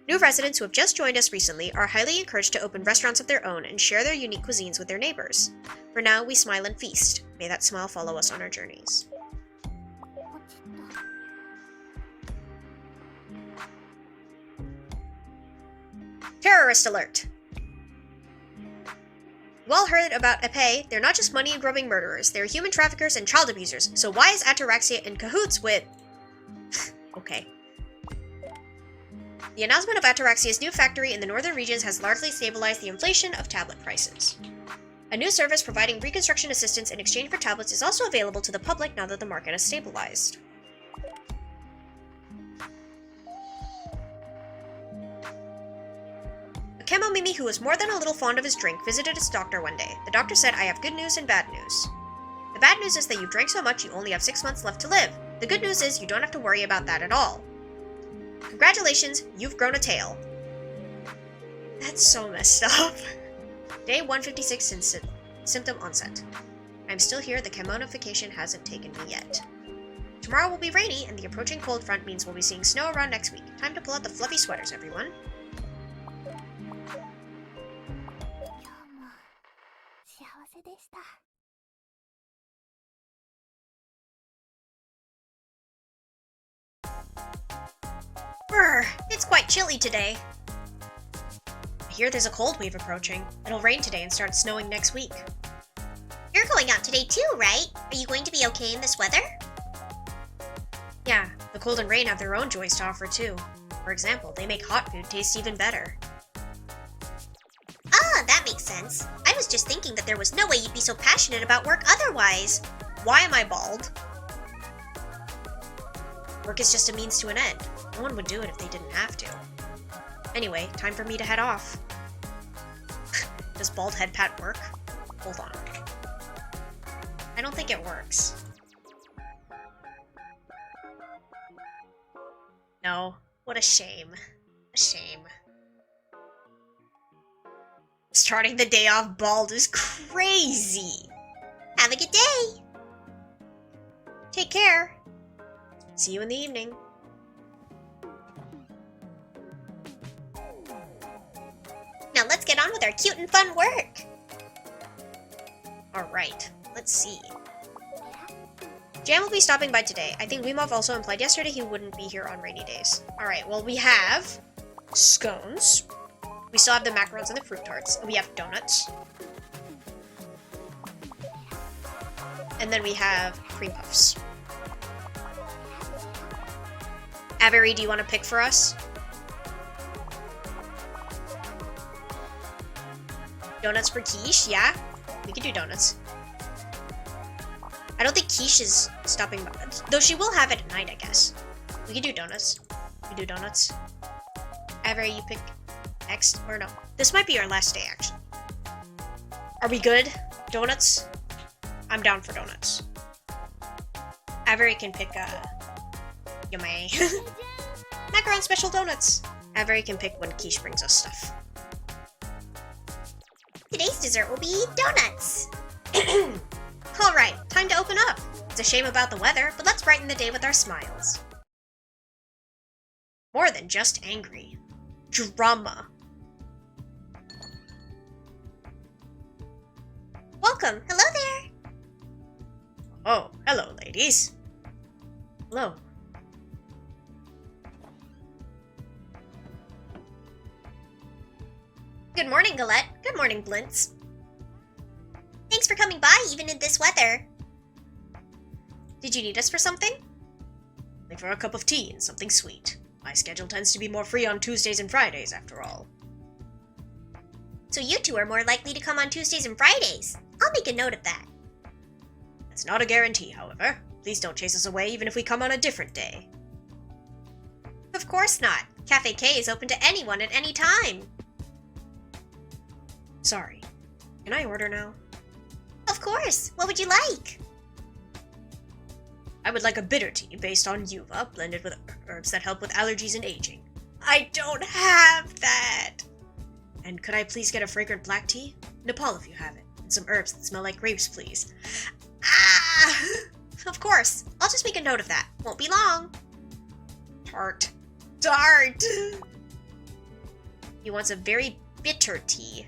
New residents who have just joined us recently are highly encouraged to open restaurants of their own and share their unique cuisines with their neighbors. For now, we smile and feast. May that smile follow us on our journeys. Terrorist alert! You all heard about Epee. They're not just money-grubbing murderers, they're human traffickers and child abusers, so why is Ataraxia in cahoots with... Okay. The announcement of Ataraxia's new factory in the northern regions has largely stabilized the inflation of tablet prices. A new service providing reconstruction assistance in exchange for tablets is also available to the public now that the market has stabilized. A Kemo who was more than a little fond of his drink visited his doctor one day. The doctor said, "I have good news and bad news. The bad news is that you drank so much you only have 6 months left to live. The good news is you don't have to worry about that at all. Congratulations, you've grown a tail." That's so messed up. Day 156 since symptom onset. I'm still here, the Kemonification hasn't taken me yet. Tomorrow will be rainy, and the approaching cold front means we'll be seeing snow around next week. Time to pull out the fluffy sweaters, everyone. Brr, it's quite chilly today. I hear there's a cold wave approaching. It'll rain today and start snowing next week. You're going out today too, right? Are you going to be okay in this weather? Yeah, the cold and rain have their own joys to offer too. For example, they make hot food taste even better. Ah, that makes sense. I was just thinking that there was no way you'd be so passionate about work otherwise. Why am I bald? Work is just a means to an end. No one would do it if they didn't have to. Anyway, time for me to head off. Does bald head pat work? Hold on. I don't think it works. No. What a shame. A shame. Starting the day off bald is crazy. Have a good day. Take care. See you in the evening. Now let's get on with our cute and fun work. Alright, let's see. Jam will be stopping by today. I think Wimov also implied yesterday he wouldn't be here on rainy days. Alright, well we have scones. We still have the macarons and the fruit tarts. We have donuts. And then we have cream puffs. Avery, do you want to pick for us? Donuts for quiche, yeah? We could do donuts. I don't think quiche is stopping by, though she will have it at night, I guess. We could do donuts. We do donuts. Avery, you pick next, or no? This might be our last day, actually. Are we good? Donuts? I'm down for donuts. Avery can pick, yummy. Macaron special donuts. Avery can pick when quiche brings us stuff. Today's dessert will be donuts. Alright, time to open up. It's a shame about the weather, but let's brighten the day with our smiles. More than just angry. Drama. Welcome. Hello there. Oh, hello, ladies. Hello. Good morning, Galette. Good morning, Blintz. Thanks for coming by, even in this weather. Did you need us for something? Only for a cup of tea and something sweet. My schedule tends to be more free on Tuesdays and Fridays, after all. So you two are more likely to come on Tuesdays and Fridays. I'll make a note of that. That's not a guarantee, however. Please don't chase us away even if we come on a different day. Of course not. Cafe K is open to anyone at any time. Sorry. Can I order now? Of course. What would you like? I would like a bitter tea based on yuva, blended with herbs that help with allergies and aging. I don't have that! And could I please get a fragrant black tea? Nepal if you have it. And some herbs that smell like grapes, please. Ah! Of course. I'll just make a note of that. Won't be long. Tart. He wants a very bitter tea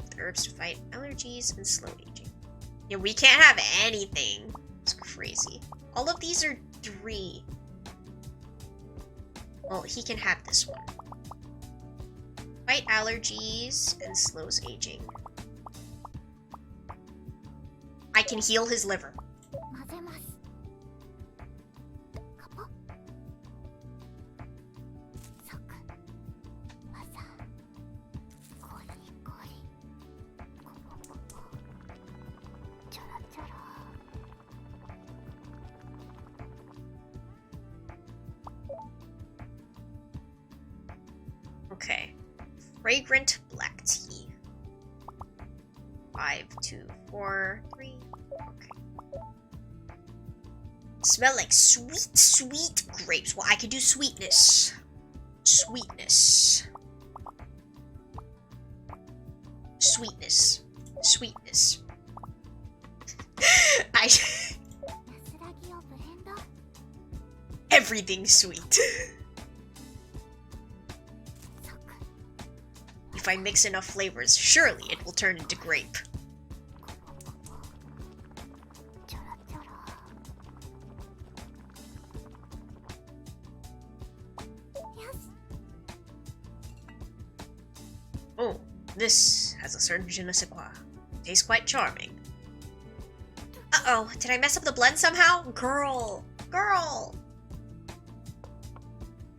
with herbs to fight allergies and slow aging. Yeah, we can't have anything. It's crazy. All of these are 3. Well, he can have this one. Fight allergies and slows aging. I can heal his liver. Okay. Fragrant black tea. 5, 2, 4, 3. Okay. Smell like sweet, sweet grapes. Well, I could do sweetness. Sweetness. Sweetness. Sweetness. Everything's sweet. If I mix enough flavors, surely it will turn into grape. Oh, this has a certain je ne sais quoi. Tastes quite charming. Uh-oh, did I mess up the blend somehow? Girl!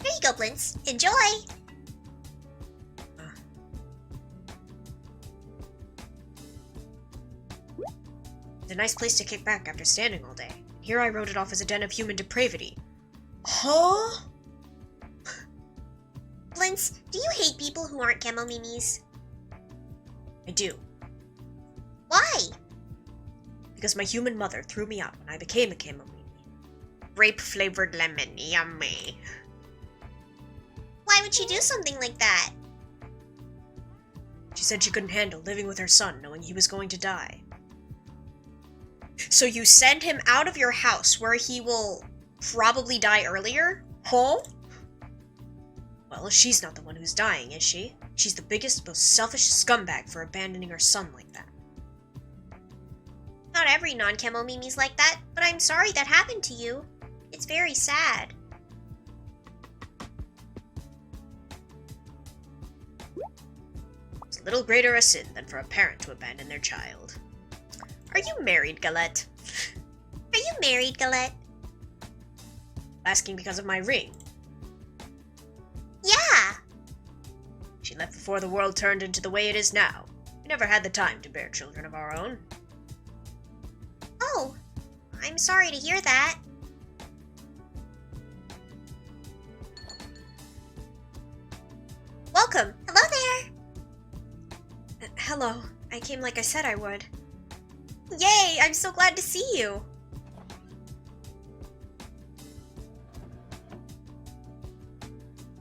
Here you go, Blintz. Enjoy! It's a nice place to kick back after standing all day. Here I wrote it off as a den of human depravity. Huh? Blintz, do you hate people who aren't Kemomimis? I do. Why? Because my human mother threw me out when I became a Kemomimi. Grape-flavored lemon, yummy. Why would she do something like that? She said she couldn't handle living with her son knowing he was going to die. So you send him out of your house where he will probably die earlier? Huh? Well, she's not the one who's dying, is she? She's the biggest, most selfish scumbag for abandoning her son like that. Not every non-Kemomimi's like that, but I'm sorry that happened to you. It's very sad. It's a little greater a sin than for a parent to abandon their child. Are you married, Galette? Are you married, Galette? Asking because of my ring. Yeah! She left before the world turned into the way it is now. We never had the time to bear children of our own. Oh, I'm sorry to hear that. Welcome! Hello there! Hello. I came like I said I would. Yay! I'm so glad to see you!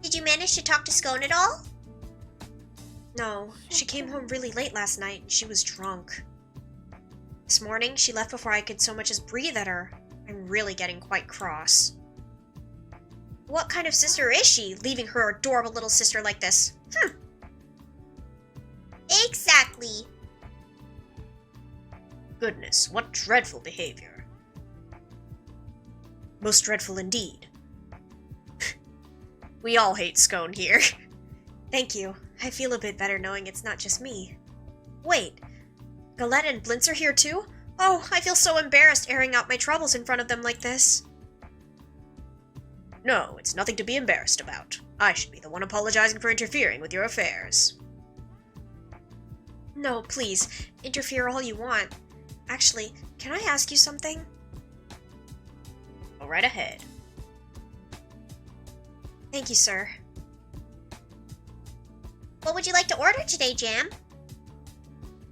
Did you manage to talk to Scone at all? No, she came home really late last night and she was drunk. This morning, she left before I could so much as breathe at her. I'm really getting quite cross. What kind of sister is she, leaving her adorable little sister like this? Exactly. Goodness, what dreadful behavior. Most dreadful indeed. We all hate Scone here. Thank you. I feel a bit better knowing it's not just me. Wait, Galette and Blintz are here too? Oh, I feel so embarrassed airing out my troubles in front of them like this. No, it's nothing to be embarrassed about. I should be the one apologizing for interfering with your affairs. No, please, interfere all you want. Actually, can I ask you something? Go right ahead. Thank you, sir. What would you like to order today, Jam?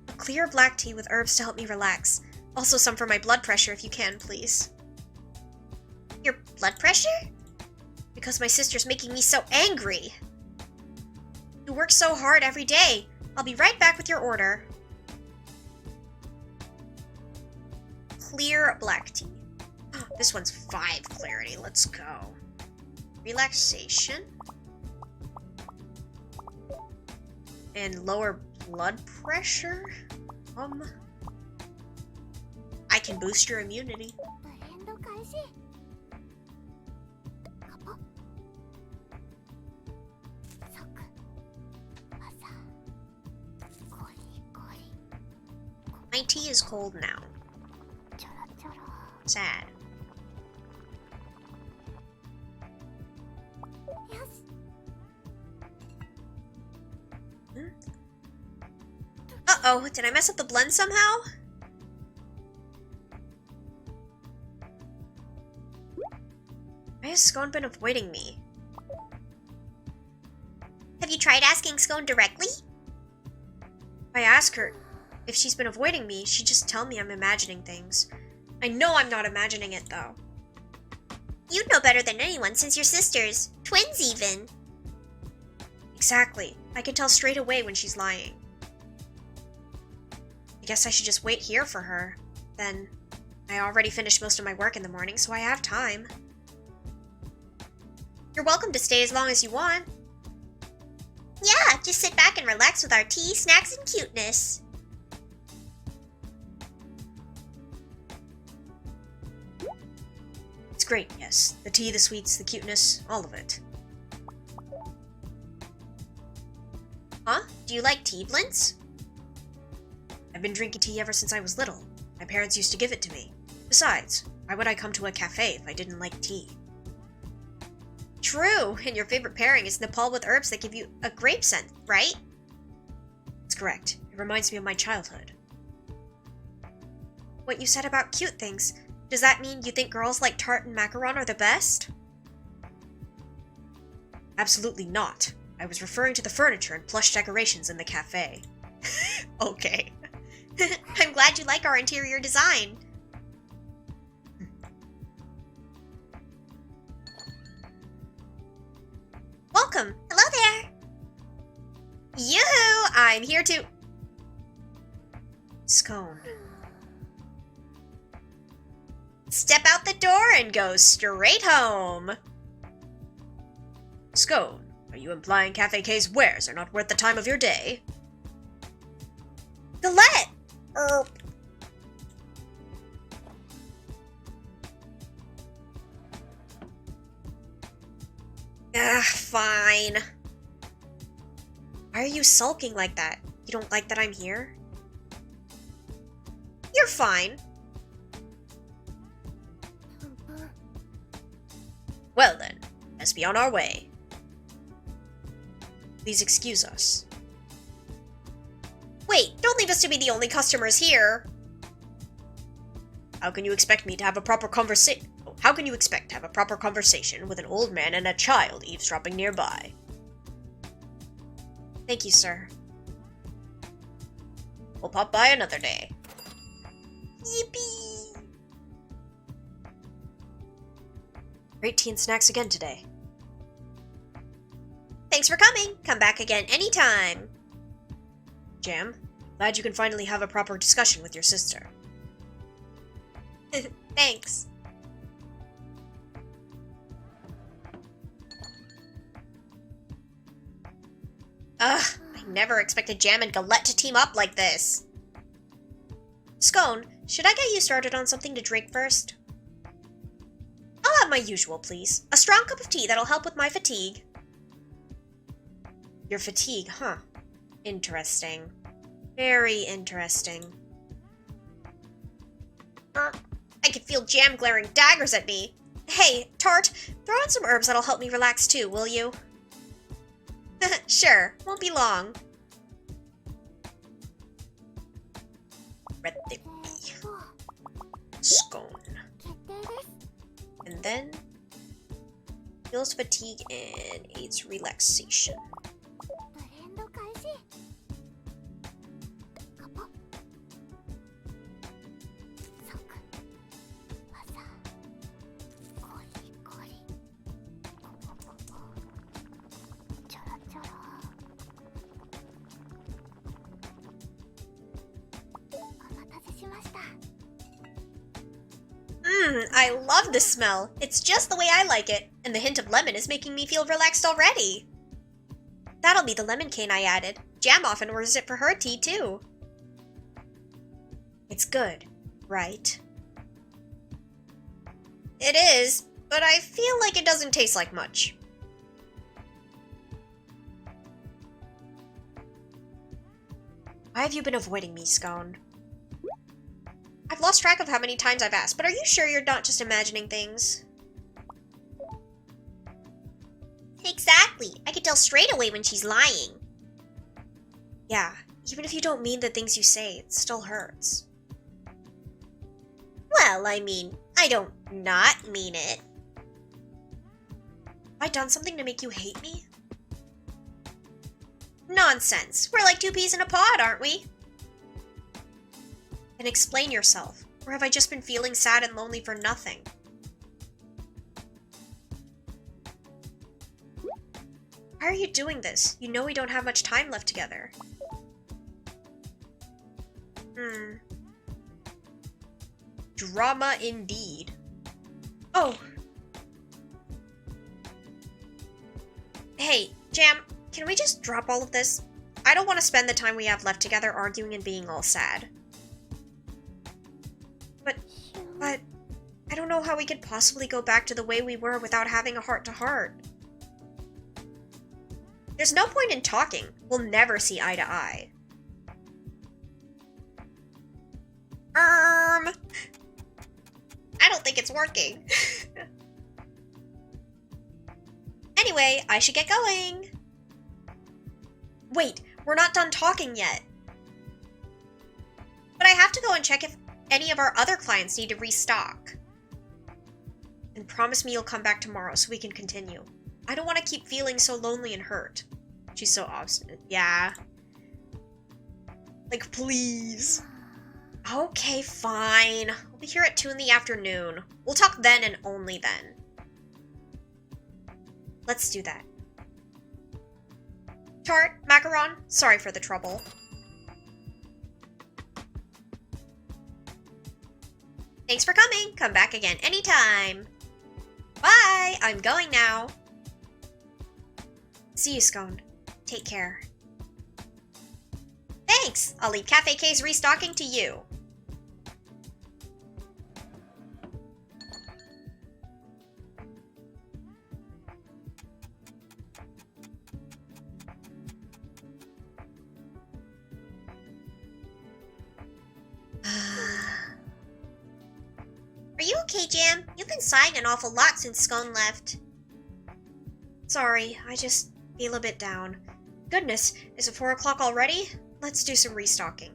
A clear black tea with herbs to help me relax. Also some for my blood pressure if you can, please. Your blood pressure? Because my sister's making me so angry. You work so hard every day. I'll be right back with your order. Clear black tea. Oh, this one's 5 clarity. Let's go. Relaxation. And lower blood pressure? I can boost your immunity. My tea is cold now. Sad. Uh-oh, did I mess up the blend somehow? Why has Scone been avoiding me? Have you tried asking Scone directly? If I ask her if she's been avoiding me, she'd just tell me I'm imagining things. I know I'm not imagining it, though. You'd know better than anyone since you're sisters. Twins, even. Exactly. I can tell straight away when she's lying. I guess I should just wait here for her. Then, I already finished most of my work in the morning, so I have time. You're welcome to stay as long as you want. Yeah, just sit back and relax with our tea, snacks, and cuteness. It's great, yes. The tea, the sweets, the cuteness, all of it. Huh? Do you like tea blends? I've been drinking tea ever since I was little. My parents used to give it to me. Besides, why would I come to a cafe if I didn't like tea? True, and your favorite pairing is Nepal with herbs that give you a grape scent, right? That's correct. It reminds me of my childhood. What you said about cute things, does that mean you think girls like tart and macaron are the best? Absolutely not. I was referring to the furniture and plush decorations in the cafe. Okay. I'm glad you like our interior design. Welcome! Hello there! Yoo-hoo! I'm here to... Scone. Step out the door and go straight home! Scone, are you implying Cafe K's wares are not worth the time of your day? Galette! Fine. Why are you sulking like that? You don't like that I'm here? You're fine. Well then, let's be on our way. Please excuse us. Wait, don't leave us to be the only customers here. How can you expect me to have a proper conversation? How can you expect to have a proper conversation with an old man and a child eavesdropping nearby? Thank you, sir. We'll pop by another day. Yippee! Great tea and snacks again today. Thanks for coming. Come back again anytime. Jam, glad you can finally have a proper discussion with your sister. Thanks. Ugh, I never expected Jam and Galette to team up like this. Scone, should I get you started on something to drink first? I'll have my usual, please. A strong cup of tea that'll help with my fatigue. Your fatigue, huh? Interesting. Very interesting. I can feel Jam glaring daggers at me. Hey, Tart, throw in some herbs that'll help me relax too, will you? Sure, won't be long. Let it be. Scone. And then heals fatigue and aids relaxation. I love the smell. It's just the way I like it, and the hint of lemon is making me feel relaxed already. That'll be the lemon cane I added. Jam often orders it for her tea, too. It's good, right? It is, but I feel like it doesn't taste like much. Why have you been avoiding me, Scone? I've lost track of how many times I've asked, but are you sure you're not just imagining things? Exactly. I can tell straight away when she's lying. Yeah, even if you don't mean the things you say, it still hurts. Well, I mean, I don't not mean it. Have I done something to make you hate me? Nonsense. We're like two peas in a pod, aren't we? Then explain yourself. Or have I just been feeling sad and lonely for nothing? Why are you doing this? You know we don't have much time left together. Drama indeed. Oh! Hey, Jam, can we just drop all of this? I don't want to spend the time we have left together arguing and being all sad. But I don't know how we could possibly go back to the way we were without having a heart-to-heart. There's no point in talking. We'll never see eye to eye. I don't think it's working. Anyway, I should get going. Wait, we're not done talking yet. But I have to go and check if any of our other clients need to restock. And promise me you'll come back tomorrow so we can continue. I don't want to keep feeling so lonely and hurt. She's so obstinate. Yeah. Like, please. Okay, fine. I'll be here at 2 in the afternoon. We'll talk then and only then. Let's do that. Tart, Macaron, sorry for the trouble. Thanks for coming. Come back again anytime. Bye. I'm going now. See you, Scone. Take care. Thanks. I'll leave Cafe K's restocking to you. Are you okay, Jam? You've been sighing an awful lot since Scone left. Sorry, I just feel a bit down. Goodness, is it 4 o'clock already? Let's do some restocking.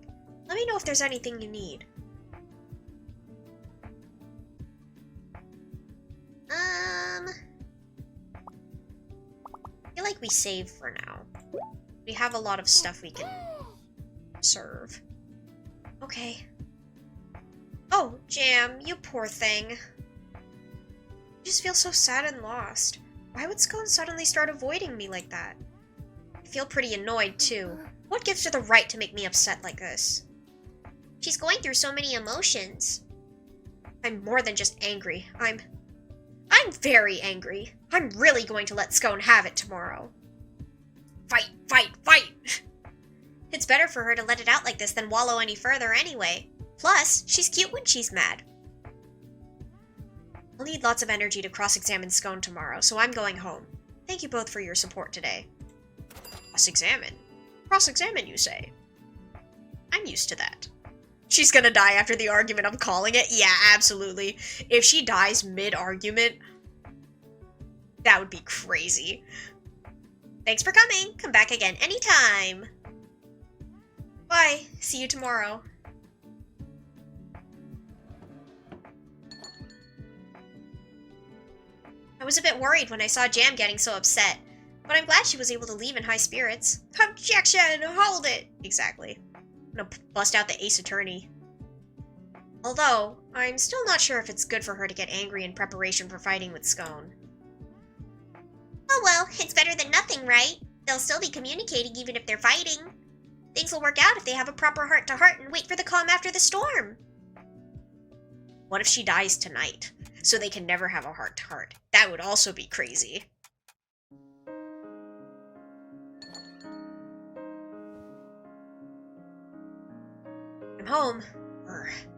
Let me know if there's anything you need. I feel like we save for now. We have a lot of stuff we can serve. Okay. Oh, Jam, you poor thing. I just feel so sad and lost. Why would Scone suddenly start avoiding me like that? I feel pretty annoyed, too. What gives her the right to make me upset like this? She's going through so many emotions. I'm more than just angry. I'm very angry. I'm really going to let Scone have it tomorrow. Fight, fight, fight! It's better for her to let it out like this than wallow any further anyway. Plus, she's cute when she's mad. I'll need lots of energy to cross-examine Scone tomorrow, so I'm going home. Thank you both for your support today. Cross-examine? Cross-examine, you say? I'm used to that. She's gonna die after the argument, I'm calling it. Yeah, absolutely. If she dies mid-argument, that would be crazy. Thanks for coming. Come back again anytime. Bye. See you tomorrow. I was a bit worried when I saw Jam getting so upset, but I'm glad she was able to leave in high spirits. Objection! Hold it! Exactly. I'm gonna bust out the Ace Attorney. Although, I'm still not sure if it's good for her to get angry in preparation for fighting with Scone. Oh well, it's better than nothing, right? They'll still be communicating even if they're fighting. Things will work out if they have a proper heart-to-heart and wait for the calm after the storm. What if she dies tonight, so they can never have a heart-to-heart? That would also be crazy. I'm home.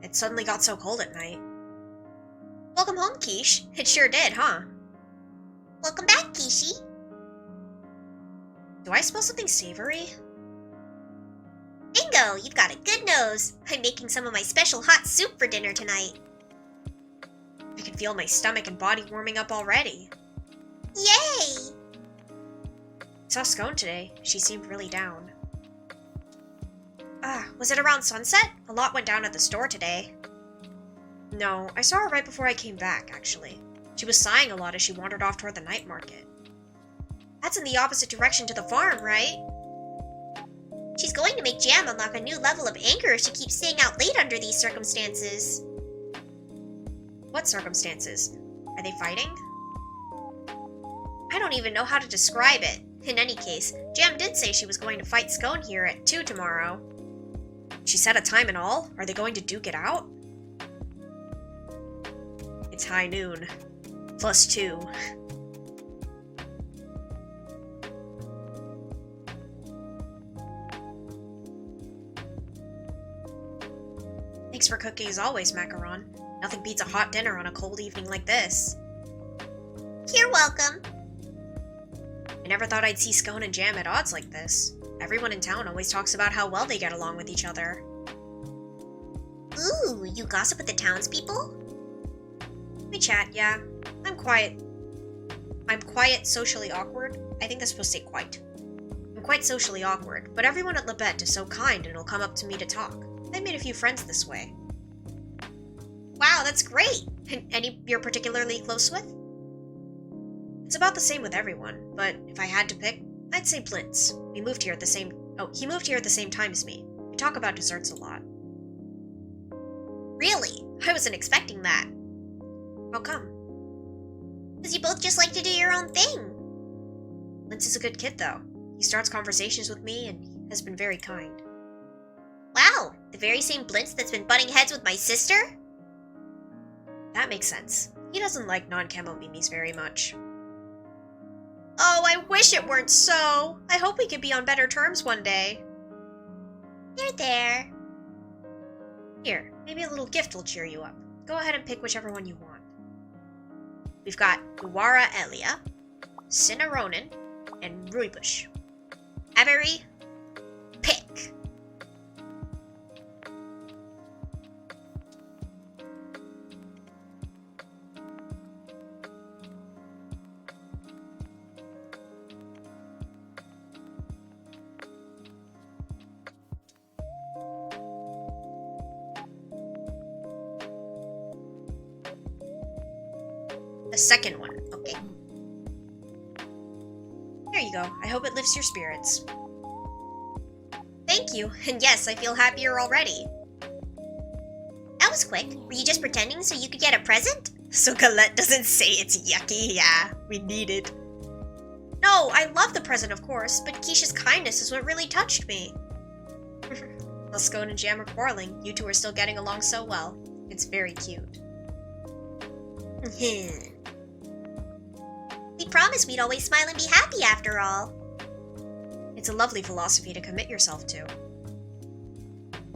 It suddenly got so cold at night. Welcome home, Quiche. It sure did, huh? Welcome back, Kishi. Do I smell something savory? Bingo, you've got a good nose. I'm making some of my special hot soup for dinner tonight. I can feel my stomach and body warming up already. Yay! I saw Scone today. She seemed really down. Was it around sunset? A lot went down at the store today. No, I saw her right before I came back, actually. She was sighing a lot as she wandered off toward the night market. That's in the opposite direction to the farm, right? She's going to make Jam unlock a new level of anger if she keeps staying out late under these circumstances. What circumstances? Are they fighting? I don't even know how to describe it. In any case, Jam did say she was going to fight Scone here at 2 tomorrow. She set a time and all? Are they going to duke it out? It's high noon. +2. Thanks for cooking as always, Macaron. Nothing beats a hot dinner on a cold evening like this. You're welcome. I never thought I'd see Scone and Jam at odds like this. Everyone in town always talks about how well they get along with each other. Ooh, you gossip with the townspeople? We chat, yeah. I'm quiet, socially awkward. I think that's supposed to say quite. I'm quite socially awkward, but everyone at Labette is so kind and will come up to me to talk. I made a few friends this way. Wow, that's great! Any you're particularly close with? It's about the same with everyone, but if I had to pick, I'd say Blitz. He moved here at the same time as me. We talk about desserts a lot. Really? I wasn't expecting that. How come? Because you both just like to do your own thing. Blitz is a good kid, though. He starts conversations with me and has been very kind. Wow, the very same Blitz that's been butting heads with my sister? That makes sense. He doesn't like non-camo mimis very much. Oh, I wish it weren't so. I hope we could be on better terms one day. You're there. Here, maybe a little gift will cheer you up. Go ahead and pick whichever one you want. We've got Uwara Elia, Cinnaronin, and Ruibush. Avery, pick. The second one, okay. There you go. I hope it lifts your spirits. Thank you, and yes, I feel happier already. That was quick. Were you just pretending so you could get a present? So Colette doesn't say it's yucky. Yeah, we need it. No, I love the present, of course, but Keisha's kindness is what really touched me. While Scone and Jam are quarreling, you two are still getting along so well. It's very cute. We promised we'd always smile and be happy after all. It's a lovely philosophy to commit yourself to.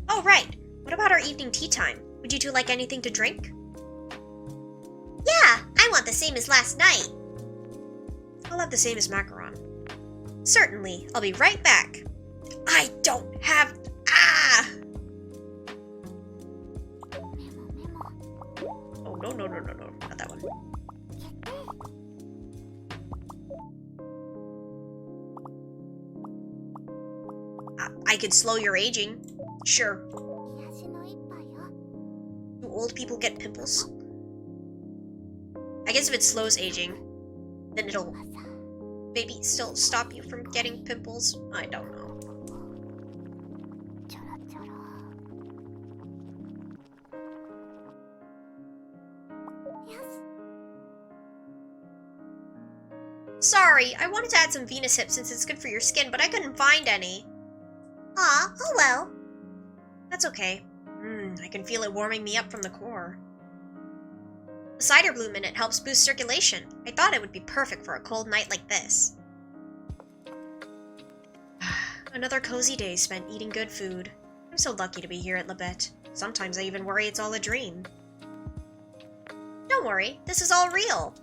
Oh, right. What about our evening tea time? Would you two like anything to drink? Yeah, I want the same as last night. I'll have the same as Macaron. Certainly. I'll be right back. I don't have... not that one. I could slow your aging. Sure. Do old people get pimples? I guess if it slows aging, then it'll maybe still stop you from getting pimples. I don't know. Sorry, I wanted to add some Venus hips since it's good for your skin, but I couldn't find any. Aw, oh well. That's okay. I can feel it warming me up from the core. The cider bloom in it helps boost circulation. I thought it would be perfect for a cold night like this. Another cozy day spent eating good food. I'm so lucky to be here at Labette. Sometimes I even worry it's all a dream. Don't worry, this is all real.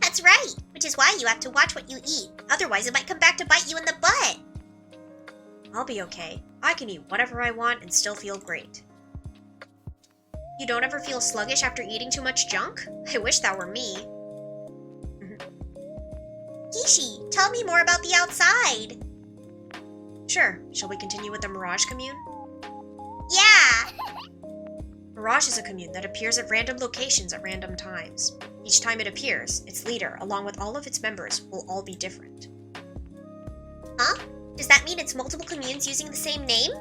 That's right, which is why you have to watch what you eat. Otherwise it might come back to bite you in the butt. I'll be okay. I can eat whatever I want and still feel great. You don't ever feel sluggish after eating too much junk? I wish that were me. Kishi, tell me more about the outside. Sure. Shall we continue with the Mirage Commune? Yeah! Mirage is a commune that appears at random locations at random times. Each time it appears, its leader, along with all of its members, will all be different. Huh? Does that mean it's multiple communes using the same name?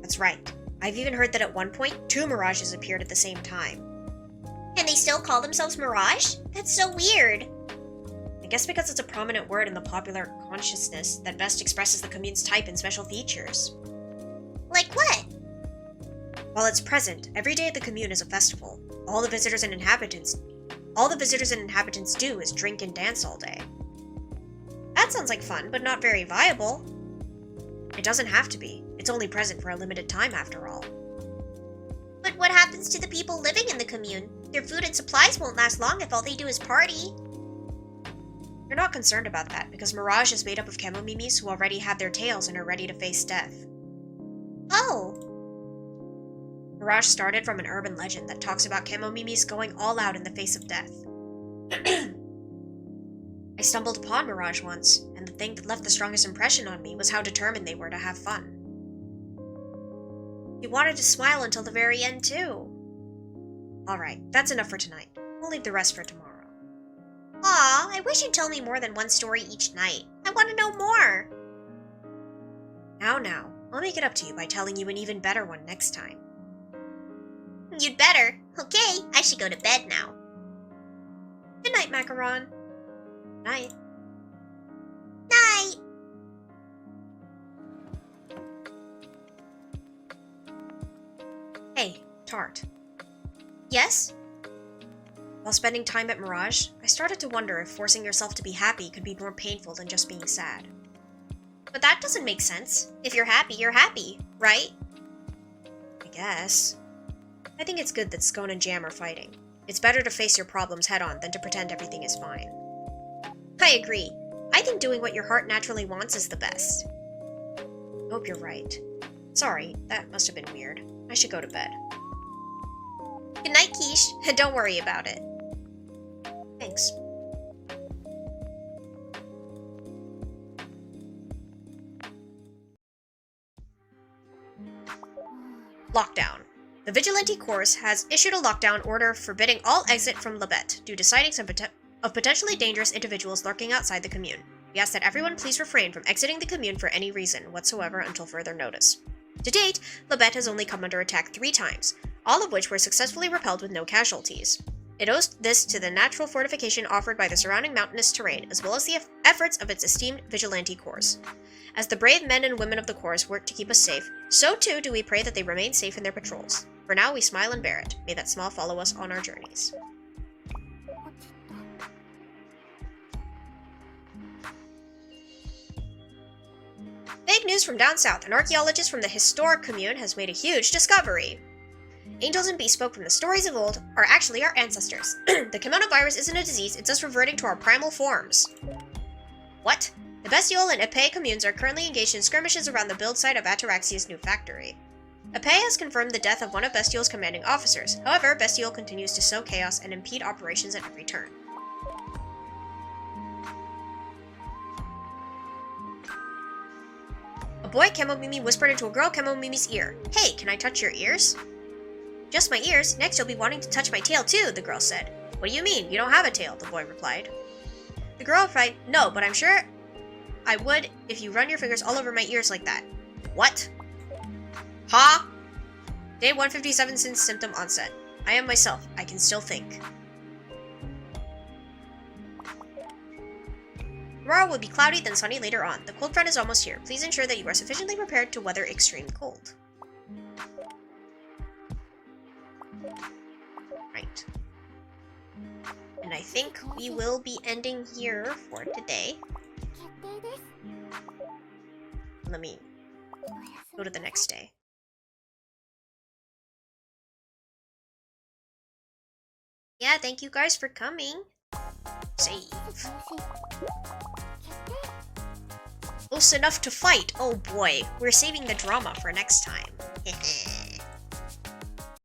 That's right. I've even heard that at one point, 2 Mirages appeared at the same time. And they still call themselves Mirage? That's so weird. I guess because it's a prominent word in the popular consciousness that best expresses the commune's type and special features. Like what? While it's present, every day at the commune is a festival. All the visitors and inhabitants do is drink and dance all day. That sounds like fun, but not very viable. It doesn't have to be. It's only present for a limited time after all. But what happens to the people living in the commune? Their food and supplies won't last long if all they do is party. You're not concerned about that, because Mirage is made up of Kemomimis who already have their tails and are ready to face death. Oh. Mirage started from an urban legend that talks about Kemomimis going all out in the face of death. I stumbled upon Mirage once, and the thing that left the strongest impression on me was how determined they were to have fun. You wanted to smile until the very end, too. Alright, that's enough for tonight. We'll leave the rest for tomorrow. Aw, I wish you'd tell me more than one story each night. I want to know more. Now, I'll make it up to you by telling you an even better one next time. You'd better. Okay, I should go to bed now. Good night, Macaron. Night. Night. Hey, Tart. Yes? While spending time at Mirage, I started to wonder if forcing yourself to be happy could be more painful than just being sad. But that doesn't make sense. If you're happy, right? I guess. I think it's good that Scone and Jam are fighting. It's better to face your problems head-on than to pretend everything is fine. I agree. I think doing what your heart naturally wants is the best. Hope you're right. Sorry, that must have been weird. I should go to bed. Good night, Quiche, and don't worry about it. Thanks. Lockdown. The Vigilante Corps has issued a lockdown order forbidding all exit from Labette due to sightings of potentially dangerous individuals lurking outside the commune. We ask that everyone please refrain from exiting the commune for any reason whatsoever until further notice. To date, Labette has only come under attack 3 times, all of which were successfully repelled with no casualties. It owes this to the natural fortification offered by the surrounding mountainous terrain, as well as the efforts of its esteemed Vigilante Corps. As the brave men and women of the Corps work to keep us safe, so too do we pray that they remain safe in their patrols. For now, we smile and bear it. May that smile follow us on our journeys. Big news from down south. An archaeologist from the historic commune has made a huge discovery. Angels and bespoke from the stories of old are actually our ancestors. The Kemono virus isn't a disease, it's us reverting to our primal forms. What? The Bestiole and Epee communes are currently engaged in skirmishes around the build site of Ataraxia's new factory. Epee has confirmed the death of one of Bestial's commanding officers. However, Bestial continues to sow chaos and impede operations at every turn. A boy, Kemomimi, whispered into a girl, Kemomimi's ear. Hey, can I touch your ears? Just my ears? Next you'll be wanting to touch my tail too, the girl said. What do you mean? You don't have a tail, the boy replied. The girl replied, no, but I'm sure I would if you run your fingers all over my ears like that. What? Huh? Day 157 since symptom onset. I am myself. I can still think. Tomorrow will be cloudy, then sunny later on. The cold front is almost here. Please ensure that you are sufficiently prepared to weather extreme cold. Right. And I think we will be ending here for today. Let me go to the next day. Yeah, thank you guys for coming. Save. Close enough to fight. Oh boy, we're saving the drama for next time.